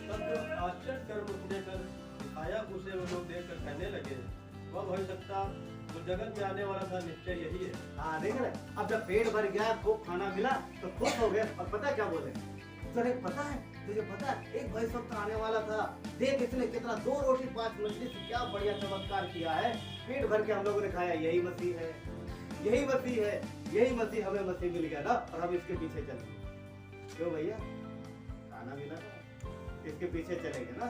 तब जो आश्चर्य कर्म उसने कर दिखाया उसे वो लोग देखकर कहने लगे, वह भविष्यवक्ता जो जगत में आने वाला था निश्चय यही है। हाँ देख रहे, अब जब पेट भर गया, खूब खाना मिला तो खुश हो गए। और पता क्या बोले, तुझे पता है, तुझे पता है एक भविष्यवक्ता आने वाला था, देख इसने कितना 2 रोटी 5 मछली से क्या बढ़िया चमत्कार किया है, पेट भर के हम लोगों ने खाया। यही मसीह है, यही मसीह है, यही मसीह, हमें मसीह मिल गया ना और हम इसके पीछे चले। क्यों भैया, खाना मिला ना, इसके पीछे चलेंगे ना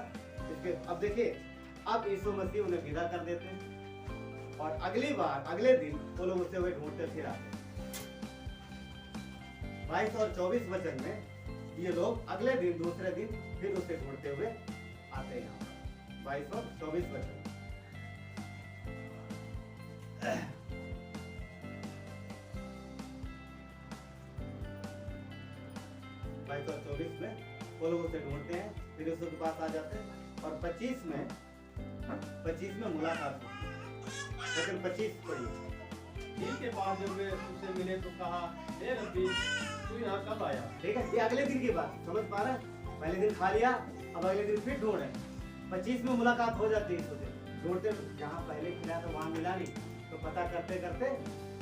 इसके। अब देखिए, अब यीशु मसीह उन्हें विदा कर देते हैं और अगली बार अगले दिन वो लोग उससे हुए ढूंढते फिर आते हैं। 22 और 24 वचन में ये लोग अगले दिन दूसरे दिन फिर उसे ढूंढते हुए आते हैं यहाँ पर। 22 और 24 वचन 22 और 24 में वो लोग उसे ढूंढते हैं, फिर उसके पास आ जाते हैं। और 25 में मुलाकात होती है। लेकिन 25 पढ़िए। झील के पास जब वे उससे मिले तो कहा, हे रब्बी, तू यहाँ कब आया? ठीक है, ये अगले दिन की बात समझ पा रहे हैं। पहले दिन खा लिया, अब अगले दिन फिर ढूंढ रहे। 25 में मुलाकात हो जाती है। ढूंढते जहाँ पहले खिलाया था वहाँ मिला नहीं, तो पता करते करते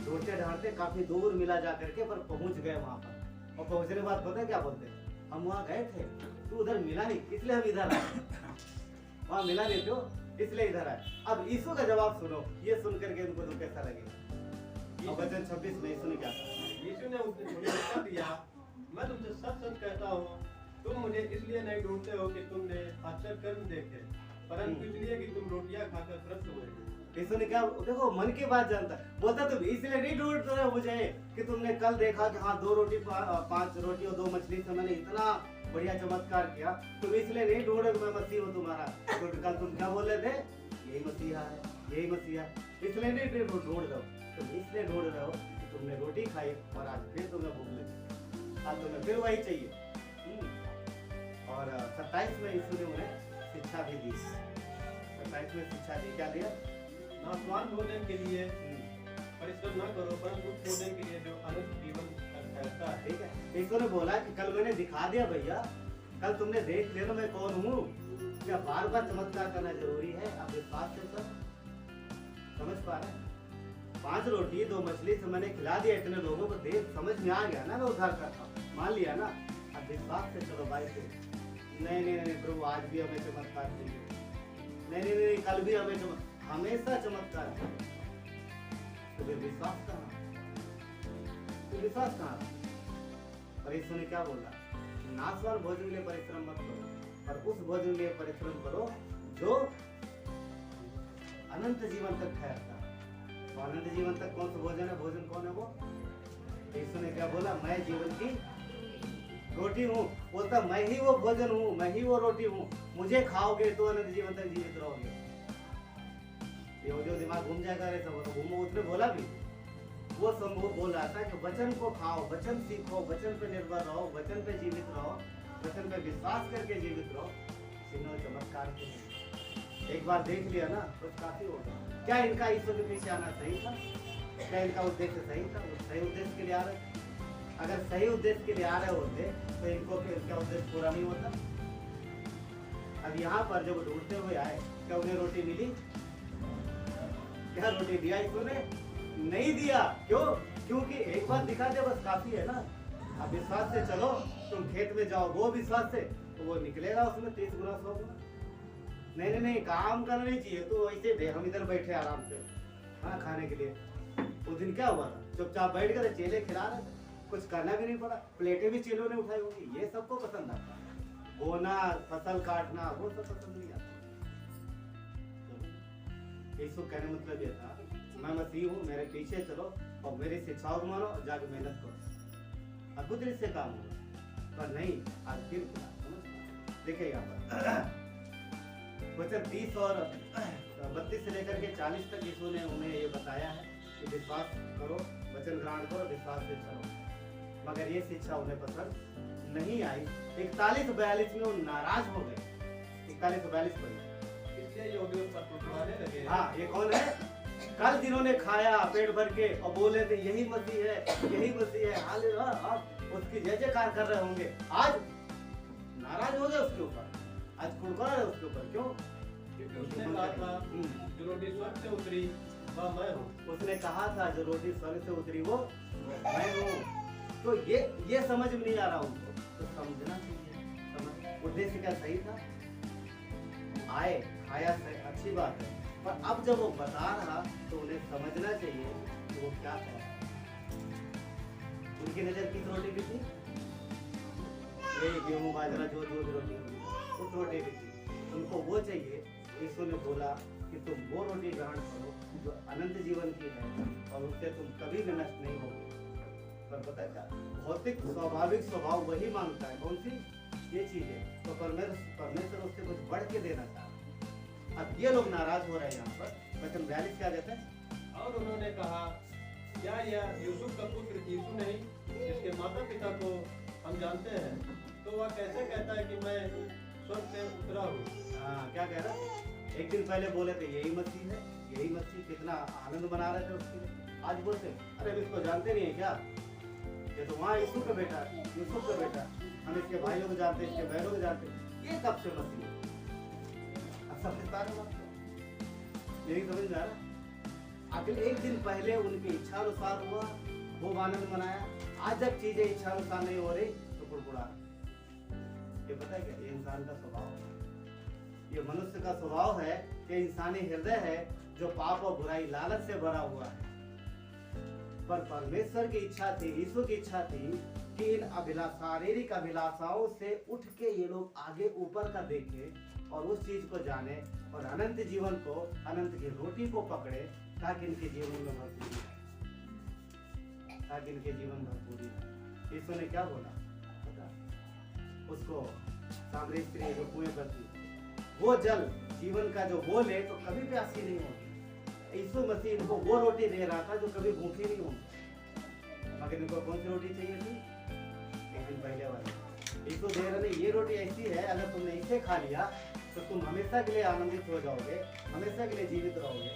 ढूंढते ढांढते काफी दूर मिला जा करके, पर पहुंच गए वहाँ पर। और पहुंचने के बाद पता है क्या बोलते हैं, हम वहाँ गए थे, तू उधर मिला नहीं, इसलिए हम इधर आए। वहाँ मिला नहीं तो इसलिए इधर आए। अब यीशु का जवाब सुनो, ये सुन करके उनको तो कैसा लगेगा। और वचन 26 में यीशु ने क्या कहा? यीशु ने उन्हें उत्तर दिया, मैं तुमसे सच सच कहता हूँ, तुम मुझे इसलिए नहीं ढूंढते हो कि तुमने आश्चर्य कर्म देखे, परंतु इसलिए कि तुम रोटियां खाकर तृप्त हुए। यीशु ने क्या, देखो मन की बात जानता है। बोलता तुम इसलिए नहीं ढूंढ रहे हो मुझे कि तुमने कल देखा कि हाँ 2 रोटी 5 रोटी और 2 मछली से मैंने इतना बढ़िया चमत्कार किया, तुम इसलिए नहीं ढूंढ रहे मैं मसीह हूँ तुम्हारा। तो कल तुम क्या बोल रहे थे, यही मसीहा है, यही मसीहा है, इसलिए नहीं ढूंढ रहे हो। तुम इसलिए ढूंढ रहे हो कि तुमने रोटी खाई और आज फिर तुम्हें भूख लगी, आज तुम्हें फिर वही चाहिए। और 27 में यीशु ने उन्हें शिक्षा भी दी। 27 में शिक्षा दी, क्या दिया? नाशवान भोजन के लिए परिश्रम न करो, परंतु उस भोजन के लिए जो अनंत जीवन तक ठहरता है। ठीक है, यीशु ने बोला कि कल मैंने दिखा दिया भैया, कल तुमने देख लिया ना मैं कौन हूँ। क्या बार बार चमत्कार करना जरूरी है? आप विश्वास से सर समझ पा रहे हैं? 5 रोटी 2 मछली से मैंने खिला दिया इतने लोगों को, देख समझ में आ गया ना मैं उद्धार करता हूँ, मान लिया ना। अब विश्वास से चलो भाई से, नहीं प्रभु आज भी हमें चमत्कार चाहिए, नहीं कल भी हमें हमेशा चमत्कार चाहिए। तो फिर विश्वास कहाँ? तो विश्वास कहाँ? और यीशु ने क्या बोला, नाशवान भोजन के लिए परिश्रम मत करो, पर उस भोजन के लिए परिश्रम करो जो अनंत जीवन तक ठहरता है। तो अनंत जीवन तक कौन सा भोजन है? भोजन कौन है वो? यीशु ने क्या बोला, मैं जीवन की रोटी हूँ। बोलता मैं ही वो भोजन हूँ, मैं ही वो रोटी हूँ, मुझे खाओगे तो अनंत जीवन तक जीवित रहोगे। ये जो दिमाग घूम जाएगा रे सब घूमो। उसने बोला भी, वो संभव बोल रहा था कि वचन को खाओ, वचन सीखो, वचन पे निर्भर रहो, वचन पे जीवित रहो, वचन पे विश्वास करके जीवित रहो, चिन्ह चमत्कार के। एक बार देख लिया ना तो काफी होगा। क्या इनका ईश्वर के पीछे आना सही था? क्या इनका उद्देश्य सही था? सही उद्देश्य के लिए आ रहे? अगर सही उद्देश्य के लिए आ रहे होते तो इनको फिर इनका उद्देश्य पूरा नहीं होता। अब यहाँ पर जब ढूंढते हुए आए, क्या उन्हें रोटी मिली? क्या रोटी दिया ईश्वर ने? नहीं दिया। क्यों? क्योंकि एक बार दिखा दे बस काफी है ना। अब विश्वास से चलो, तुम खेत में जाओ वो विश्वास से, तो वो निकलेगा उसमें 30 गुना 100 गुना। नहीं काम करना नहीं चाहिए, तो ऐसे दे हम इधर बैठे आराम से हाँ खाने के लिए। उस दिन क्या हुआ था, चुपचाप बैठ कर चेले खिला रहे थे, कुछ करना भी नहीं पड़ा, प्लेटें भी चेलों ने उठाई होंगी। ये सबको पसंद आता है, बोना फसल काटना वो सब पसंद नहीं आता। यीशु कहने मतलब ये था, मैं मसीह हूँ, मेरे पीछे चलो और मेरी शिक्षाओं को मानो और जाके मेहनत करो, अद्भुत रीति से काम होगा। पर नहीं, आज फिर देखिए यहाँ पर वचन 30 और 32 से लेकर के 40 तक यीशु ने उन्हें ये बताया है कि विश्वास करो, वचन ग्रहण करो, विश्वास से चलो। मगर ये शिक्षा उन्हें पसंद नहीं आई। 41-42 में वो नाराज हो गए। 41-42 पर इसलिए यहूदी उस पर टुकराने लगे। हाँ, ये कौन है? कल जिन्होंने खाया पेट भर के और बोले थे यही मसीह है, यही मसीह है, हालेलुया, आप उसकी जय जयकार कर रहे होंगे, आज नाराज हो गए उसके ऊपर, आज कुड़कुड़ा रहे उसके ऊपर। क्यों? क्योंकि उसने कहा था जो रोटी स्वर्ग से उतरी वह मैं हूँ। उसने कहा था जो रोटी स्वर्ग से उतरी वो मैं हूँ। तो ये समझ में नहीं आ रहा उनको, तो समझना चाहिए। उद्देश्य क्या सही था? आए खाया अच्छी बात है, पर अब जब वो बता रहा तो उन्हें समझना चाहिए कि वो क्या कह रहा है। उनकी नजर किस रोटी की थी? यही गेहूं बाजरा जो जो रोटी होगी उस रोटी की थी। उनको वो चाहिए। यीशु ने बोला कि तुम वो रोटी ग्रहण करो जो अनंत जीवन की है और उससे तुम कभी भी नष्ट नहीं होगे। पर पता है क्या? भौतिक स्वाभाविक स्वभाव वही मांगता है। कौन सी? ये चीज है। तो परमेश्वर उससे कुछ बढ़ के देना चाहता है। अब ये लोग नाराज हो रहे हैं यहाँ पर। वचन 42 क्या कहते हैं? और उन्होंने कहा क्या यह यूसुफ का पुत्र यीशु नहीं, जिसके माता पिता को हम जानते हैं, तो वह कैसे कहता है कि मैं स्वर्ग से उतरा हूँ? हाँ, क्या कह रहा है? एक दिन पहले बोले थे यही मसीह है, यही मसीह, कितना आनंद मना रहे थे उसके लिए। आज बोलते अरे अब इसको जानते नहीं है क्या? ये तो वहाँ यूसुफ का बेटा, यूसुफ का बेटा, हम इसके भाइयों को जानते, इसके बहनों को जानते, ये कब से मसीह है? समझता रहे यही समझ में आ रहा। आखिर एक दिन पहले उनकी इच्छा अनुसार हुआ, खूब आनंद मनाया। आज जब चीजें इच्छा अनुसार नहीं हो रही तो कुड़कुड़ा। ये पता है क्या? ये इंसान का स्वभाव है, ये मनुष्य का स्वभाव है, ये इंसानी हृदय है जो पाप और बुराई लालच से भरा हुआ है। पर परमेश्वर की इच्छा थी, यीशु की इच्छा थी कि इन शारीरिक अभिलाषाओं से उठ के ये लोग आगे ऊपर का देखें और उस चीज को जाने और अनंत जीवन को, अनंत की रोटी को पकड़े, ताकि इनके जीवन में भरपूरी है, ताकि इनके जीवन भरपूरी है। यीशु ने क्या बोला? उसको सामरी स्त्री जो कुएं पर थी, वो जल जीवन का जो वो ले तो कभी प्यासी नहीं होगी। यीशु मसीह इनको वो रोटी दे रहा था जो कभी भूखे नहीं होंगे। मगर इनको कौन सी रोटी चाहिए थी? एक दिन पहले वाली। यीशु दे रहे ये रोटी ऐसी है, अगर तुमने इसे खा लिया तो तुम हमेशा के लिए आनंदित हो जाओगे, हमेशा के लिए जीवित रहोगे।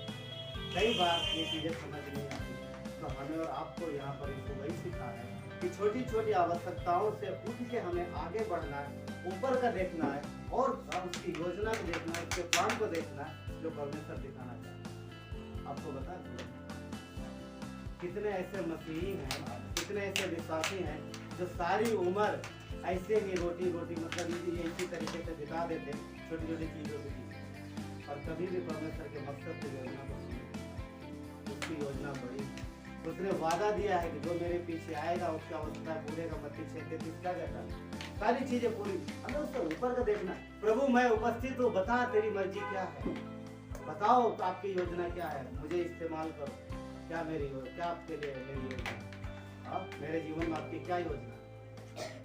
कई बार ये चीजें समझ नहीं आती, तो हमें और आपको यहाँ पर यीशु वही सिखा है कि छोटी छोटी आवश्यकताओं से उठ के हमें आगे बढ़ना है, ऊपर का देखना है और उसकी योजना को देखना है, उसके प्लान को देखना है जो परमेश्वर दिखाना चाहता है। आपको बता दें कितने ऐसे मसीही हैं, कितने ऐसे विश्वासी हैं जो सारी उम्र ऐसे ही रोटी मतलब ये इसी तरीके से बिता देते छोटी छोटी चीजों के पीछे, और कभी भी परमेश्वर के मकसद की योजना को सुने। उसकी योजना बड़ी, उसने वादा दिया है कि जो मेरे पीछे आएगा उसका अवस्था पूरे का 32-33 क्या कहता है, सारी चीजें पूरी। हमें उससे ऊपर का देखना है। प्रभु मैं उपस्थित हूँ, बता तेरी मर्जी क्या है, बताओ तो आपकी योजना क्या है, मुझे इस्तेमाल करो। क्या क्या आपके लिए मेरी योजना, आप मेरे जीवन में आपकी क्या योजना?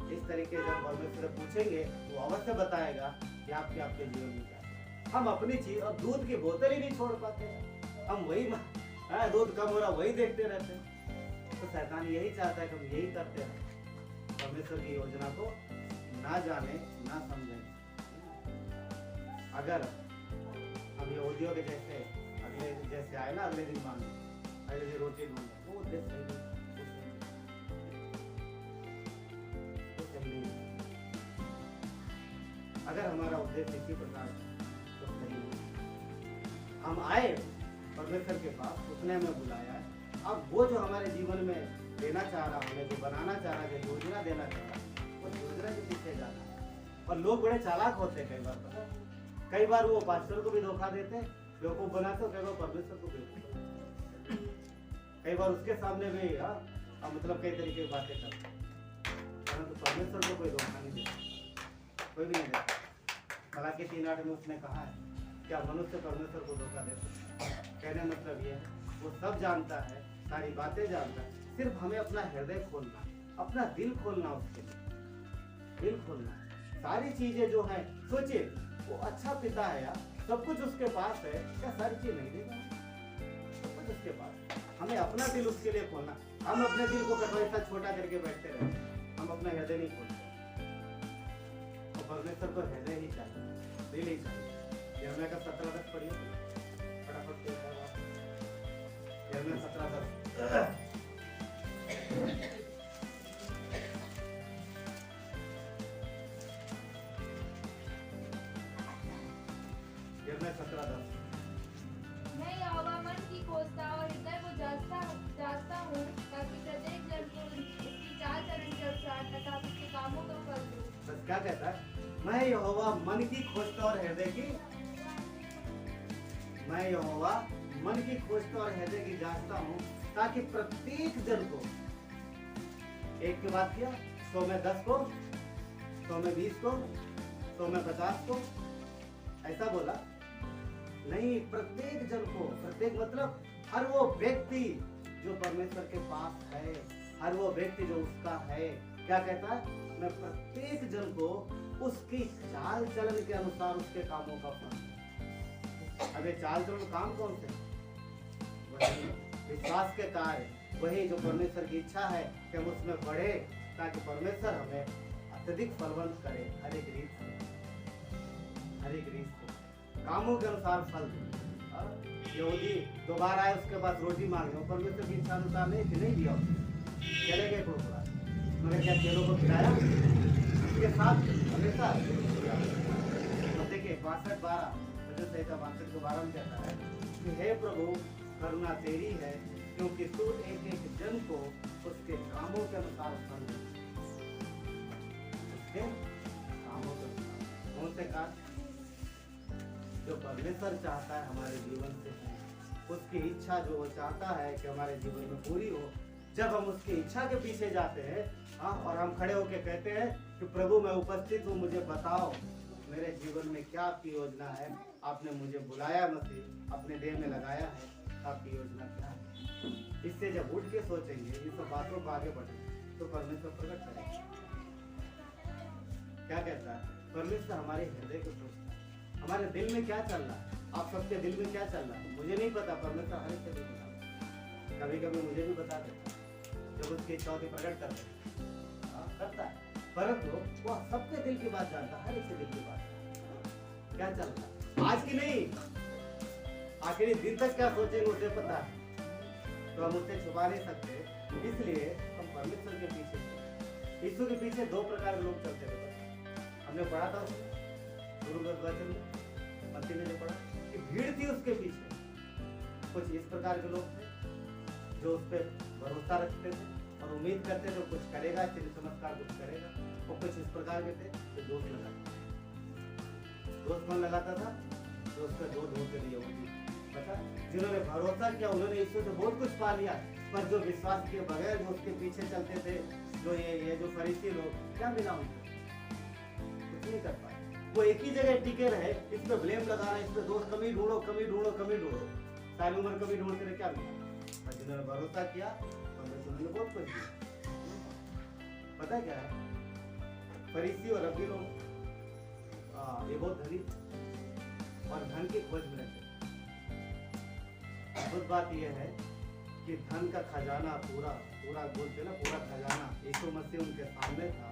इस तरीके से जब परमेश्वर पूछेंगे वो अवश्य बताएगा कि आपके जीवन में क्या है। हम अपनी चीज, अब दूध की बोतल ही नहीं छोड़ पाते हैं, हम वही दूध कम हो रहा वही देखते रहते हैं। तो शैतान यही चाहता है कि हम यही करते रहें, परमेश्वर की योजना को ना जाने ना समझें। अगर हम यहूदियों के जैसे आए ना, अगले दिन मांगे, अगले दिन रोटी ढूंढे, वो उद्देश्य नहीं, अगर हमारा उद्देश्य इसी प्रकार तो सही है। हम आए परमेश्वर के पास, उसने हमें बुलाया है। अब वो जो हमारे जीवन में देना चाह रहा, हमें जो बनाना चाह रहा, जो योजना देना चाह रहा, उस योजना के पीछे जाना है। और लोग बड़े चालाक होते हैं, कई बार पता है, कई बार वो पास्टर को भी धोखा देते हैं, बेवकूफ बनाते, कई बार परमेश्वर को बेवकूफ बनाते, कई बार उसके सामने भी मतलब कई तरीके की बातें करते हैं, परंतु परमेश्वर को कोई धोखा नहीं देता, कोई भी नहीं देता। मलाकी 3:8 में उसने कहा है क्या मनुष्य परमेश्वर को धोखा देता? कहने मतलब ये है वो सब जानता है, सारी बातें जानता है, सिर्फ हमें अपना हृदय खोलना, अपना दिल खोलना, उसके लिए दिल खोलना। सारी चीजें जो है, सोचिए वो अच्छा पिता है यार, सब कुछ उसके पास है, क्या सारी चीज नहीं देगा? सब कुछ उसके पास। हमें अपना दिल उसके लिए खोलना। हम अपने दिल को कटोरे सा छोटा करके बैठते रहते, हम अपना हृदय नहीं खोलते। और परमेश्वर को हृदय ही चाहिए, दिल ही चाहिए। यिर्मयाह का 17:10 पढ़िए फटाफट से। यिर्मयाह 17:10 यिर्मयाह 17:10 मैं यहोवा मन की खोजता और हृदय को जांचता हूँ, ताकि प्रत्येक जन को उसकी चाल चलन के अनुसार तथा उसके कामों का फल दूं। बस क्या कहता है? मैं यहोवा मन की खोजता और हृदय की, मैं यहोवा मन की खोजता और हृदय की जांचता हूँ, ताकि प्रत्येक जन को, एक के बाद किया 100 में 10 को, 100 में 20 को, 100 में 50 को, ऐसा बोला नहीं, प्रत्येक जन को। प्रत्येक मतलब हर वो व्यक्ति जो परमेश्वर के पास है, हर वो व्यक्ति जो उसका है। क्या कहता है? मैं प्रत्येक जन को उसकी चाल चलन के अनुसार उसके कामों का फल। अब ये चाल चलन काम कौन से? वही विश्वास के कार्य, वही जो परमेश्वर की इच्छा है कि हम उसमें बढ़े, ताकि परमेश्वर हमें अत्यधिक फलवंत करे। हर एक रीत से, हर एक रीत से कामों के अनुसार फल दे। यहूदी दोबारा आए, उसके बाद रोटी मांगे, परमेश्वर की इच्छा अनुसार नहीं दिया उसे, चले गए कुरकुरा, मगर क्या चेलों को खिलाया उसके साथ हमेशा। देखिए 62:12 भजन संहिता 62:12 में कहता है कि हे प्रभु करुणा तेरी है, क्योंकि तू एक एक जन को उसके कामों के अनुसार फल दे। उसके कामों के अनुसार कौन से काम? जो परमेश्वर चाहता है हमारे जीवन से, उसकी इच्छा जो वो चाहता है कि हमारे जीवन में पूरी हो। जब हम उसकी इच्छा के पीछे जाते हैं, हाँ, और हम खड़े होकर कहते हैं कि प्रभु मैं उपस्थित हूँ, मुझे बताओ मेरे जीवन में क्या आपकी योजना है। आपने मुझे बुलाया मसीह, अपने देह में लगाया है, आपकी योजना क्या है? इससे जब उठ के सोचेंगे, इन सब बातों को आगे बढ़ेंगे, तो परमेश्वर प्रकट करेगा। क्या कहता है? परमेश्वर हमारे हृदय को सोचता है, हमारे दिल में क्या चल रहा है। आप सबके दिल में क्या चल रहा है मुझे नहीं पता, परमेश्वर हर एक के दिल में चल रहा है। कभी कभी मुझे भी बता देता है, जब उसकी इच्छा होती प्रकट करता है, परंतु वो सबके दिल की बात जानता है, हर एक के दिल की बात क्या चल रहा है, आज की नहीं, आखिरी दिन तक क्या सोचेंगे उसे पता है। तो हम उससे छुपा नहीं सकते, इसलिए हम परमेश्वर के पीछे, यीशु के पीछे 2 प्रकार के लोग चलते थे। हमने पढ़ा था गुरु के वचन में, मत्ती में जो पढ़ा कि भीड़ थी उसके पीछे। कुछ इस प्रकार के लोग थे जो उस पर भरोसा रखते थे और उम्मीद करते थे कुछ करेगा, चिन्ह चमत्कार कुछ करेगा। और कुछ इस प्रकार के थे जो दोस्त लगाते। दोस्त कौन लगाता था? जो उसका दो ढोके लिए होती पता, जिन्होंने भरोसा किया उन्होंने ईश्वर से बहुत कुछ पा लिया, पर जो विश्वास किए बगैर जो उसके पीछे चलते थे, जो ये जो फरीसी लोग, क्या मिला उनको? कुछ नहीं कर पाए। वो एक ही जगह टिके रहे, इस पे ब्लेम लगा रहे, इस पे दोस्त कमी ढूंढो, सारी उम्र कमी ढूंढते रहे, क्या मिला? और जिन्होंने भरोसा किया उन्होंने बहुत कुछ दिया। पता है क्या है? फरीसी और रब्बी लोग ये बहुत धनी और धन की खोज में रहते। अद्भुत बात यह है कि धन का खजाना पूरा बोलते ना, पूरा खजाना यीशु मसीह उनके सामने था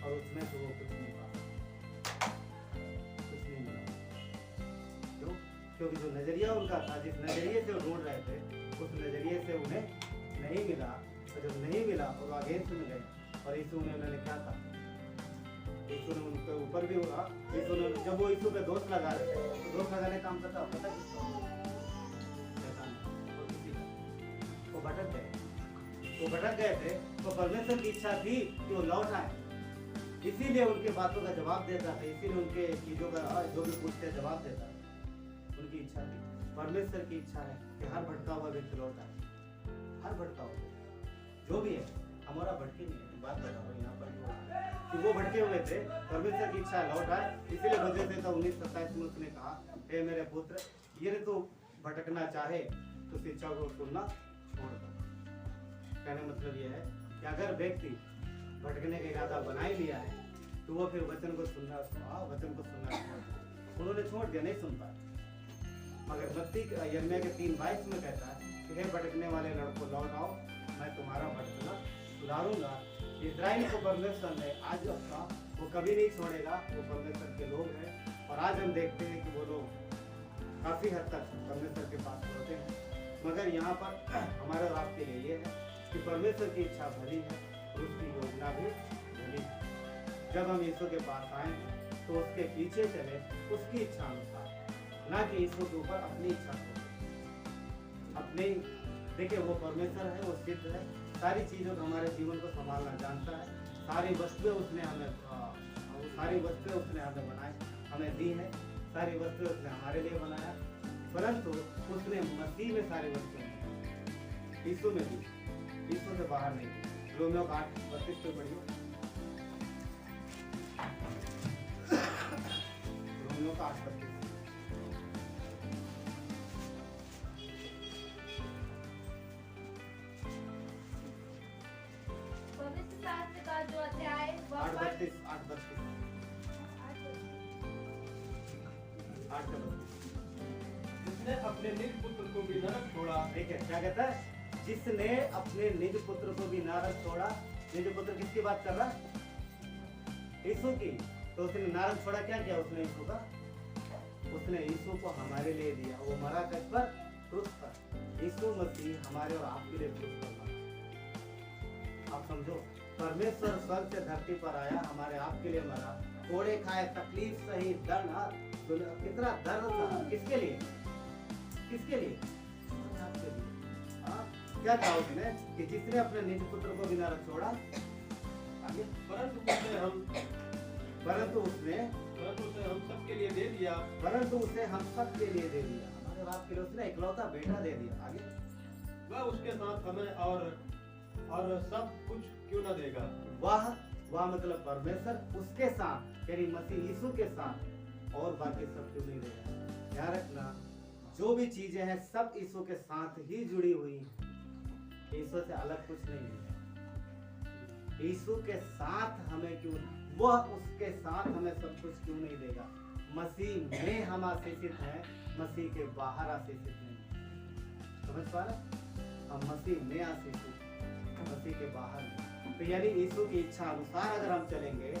और उसमें से वो कुछ नहीं पा, कुछ नहीं मिला। क्यों? क्योंकि जो नजरिया उनका था, जिस नजरिए से वो ढूंढ रहे थे, उस नजरिए से उन्हें नहीं मिला। और जब नहीं मिला और वो अगेंस्ट में गए, और यीशु ने उन्होंने क्या कहा? यीशु ने उनके ऊपर भी हुआ। यीशु ने जब वो यीशु पे दोष लगा रहे थे, तो दोष लगाने का काम करता पता किसका? वो भटक गए थे। तो परमेश्वर की इच्छा थी कि वो लौट आए, इसीलिए उनके बातों का जवाब देता था, इसीलिए उनके चीजों का जो भी पूछते जवाब देता था। उनकी इच्छा थी। परमेश्वर की इच्छा है कि हर भटका हुआ व्यक्ति लौट आए, हर भटका हुआ जो भी है। हमारा भटके नहीं है, बात बता रहा हूँ यहाँ पर कि वो भटके हुए थे, परमेश्वर की इच्छा लौट आए। इसीलिए भजन संहिता 19:27 में उसने कहा, हे मेरे पुत्र, यदि तू भटकना चाहे तो शिक्षा को सुनना छोड़ दो। कहने मतलब यह है कि अगर व्यक्ति भटकने का इरादा बना ही लिया है, तो वो फिर वचन को सुनना छोड़, उन्होंने छोड़ दिया, नहीं सुन पाए। मगर नत्ती यिर्मयाह के 3:22 में कहता है कि हे भटकने वाले लड़कों लौट आओ, मैं तुम्हारा भटकना सुधारूंगा। इस्राएल को परमेश्वर ने आज अपना वो कभी नहीं छोड़ेगा, वो परमेश्वर के लोग हैं। और आज हम देखते हैं कि वो लोग काफ़ी हद तक परमेश्वर के पास होते हैं। मगर यहाँ पर हमारे और आपके लिए ये है कि परमेश्वर की इच्छा भली है और उसकी योजना भी भली है। जब हम यीशु के पास आए तो उसके पीछे चले उसकी इच्छा अनुसार, ना कि यीशु के ऊपर अपनी इच्छा को। अपने देखिए वो परमेश्वर है, वो सिद्ध है, सारी चीज़ों को हमारे जीवन को संभालना जानता है। सारी वस्तुएं उसने हमें बनाई, हमें दी है। सारी वस्तुएं उसने हमारे लिए बनाया, परंतु उसने मसीह में सारी वस्तुएं यीशु में दी, यीशु से बाहर नहीं दी। रोमियो 8:32 पे पढ़िए। रोमियो 8:32। पवित्र शास्त्र का जो अध्याय वह 8:32 जिसने अपने निज पुत्र को भी नरक छोड़ा। ठीक है, क्या कहता है? जिसने अपने निज पुत्र को भी नरक छोड़ा। निज पुत्र किसकी बात कर रहा है? यीशु की। तो उसने नरक छोड़ा, क्या किया उसने यीशु का? उसने यीशु को हमारे लिए दिया। वो मरा किस पर? क्रूस पर। यीशु मसीह हमारे और आपके लिए क्रूस पर मरा। आप समझो, परमेश्वर स्वर्ग से धरती पर आया, हमारे आपके लिए मरा, कोड़े खाए, तकलीफ सही, दर्द, कितना दर्द था। किसके लिए? किसके लिए? आपके लिए। हाँ, क्या कहा उसने? कि जिसने अपने निज पुत्र को भी नरक छोड़ा, आगे, परंतु उसे हम सबके लिए दे दिया। परंतु उसे हम सबके लिए दे दिया। हमारे बाप के लिए उसने इकलौता बेटा दे दिया। आगे, वह उसके साथ हमें और सब कुछ क्यों ना देगा। वह मतलब परमेश्वर उसके साथ, यानी मसीह यीशु के साथ और बाकी सब क्यों नहीं देगा। ध्यान रखना, जो भी चीजें हैं सब यीशु के साथ ही जुड़ी हुई हैं। यीशु से अलग कुछ नहीं है। यीशु के साथ हमें क्यों, वह उसके साथ हमें सब कुछ क्यों नहीं देगा। मसीह में हम आशीषित हैं, मसीह के बाहर आशीषित नहीं। समझ पा रहे? हम मसीह में आशीषित, मसीह के बाहर नहीं। तो यानी यीशु की इच्छा अनुसार अगर हम चलेंगे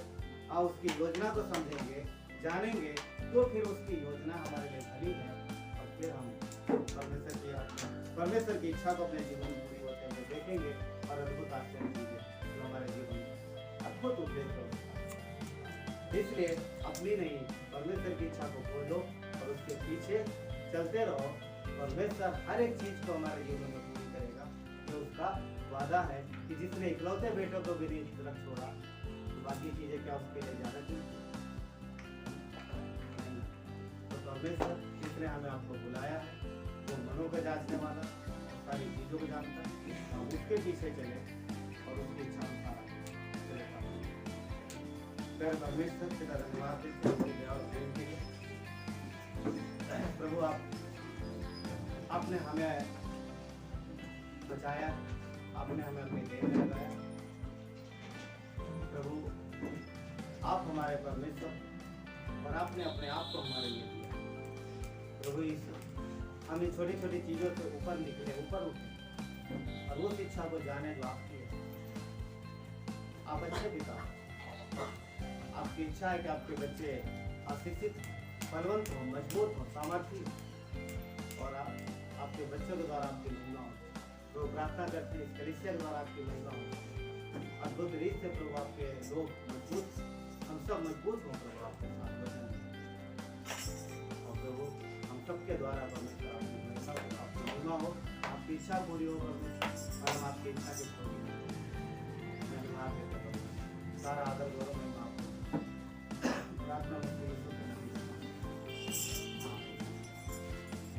और उसकी योजना को समझेंगे, जानेंगे, तो फिर उसकी योजना हमारे लिए भली है। और फिर हम परमेश्वर की इच्छा को अपने जीवन में पूरी होते हुए देखेंगे और अद्भुत आश्चर्य चीजें जो हमारे जीवन में अद्भुत उद्देश्य होता है। इसलिए अपनी नहीं, परमेश्वर की इच्छा को खोलो और उसके पीछे चलते रहो। परमेश्वर हर एक चीज को हमारे जीवन में पूरी करेगा। ये उसका वादा है कि जिसने इकलौते बेटों को भी नहीं नरक छोड़ा, तो बाकी चीजें क्या उसके लिए ज्यादा थी? तो परमेश्वर जिसने हमें आपको बुलाया है, वो मनों को जांचने वाला, सारी चीजों को जानता है। हम उसके पीछे चले और उसकी इच्छा अनुसार चले। परमेश्वर पिता धन्यवाद देते हैं और प्रेम के लिए। प्रभु आपने हमें बचाया, आपने हमें अपने देह में लगाया। प्रभु आप हमारे परमेश्वर और आपने अपने आप को हमारे लिए दिया। प्रभु यीशु, हम इन छोटी छोटी चीजों से ऊपर निकले, ऊपर उठे और उस इच्छा को जाने जो आपकी है। आप अच्छे पिता, आपकी इच्छा है कि आपके बच्चे आशीषित, बलवंत हो, मजबूत हो, सामर्थी, और आपके बच्चों के द्वारा आपकी महिमा हो। तो प्रार्थना करते हैं इस कलीसिया के द्वारा आपकी महिमा हो। अद्भुत रीत से प्रभु आपके लोग मजबूत, हम सब मजबूत हो प्रभु आपके साथ वचन में। और प्रभु हम सबके द्वारा परमेश्वर आपकी महिमा हो, आपकी इच्छा पूरी हो परमेश्वर, और हम आपकी इच्छा के पूरी धन्यवाद देते हैं। सारा आदर गौरव महिमा आपको प्रार्थना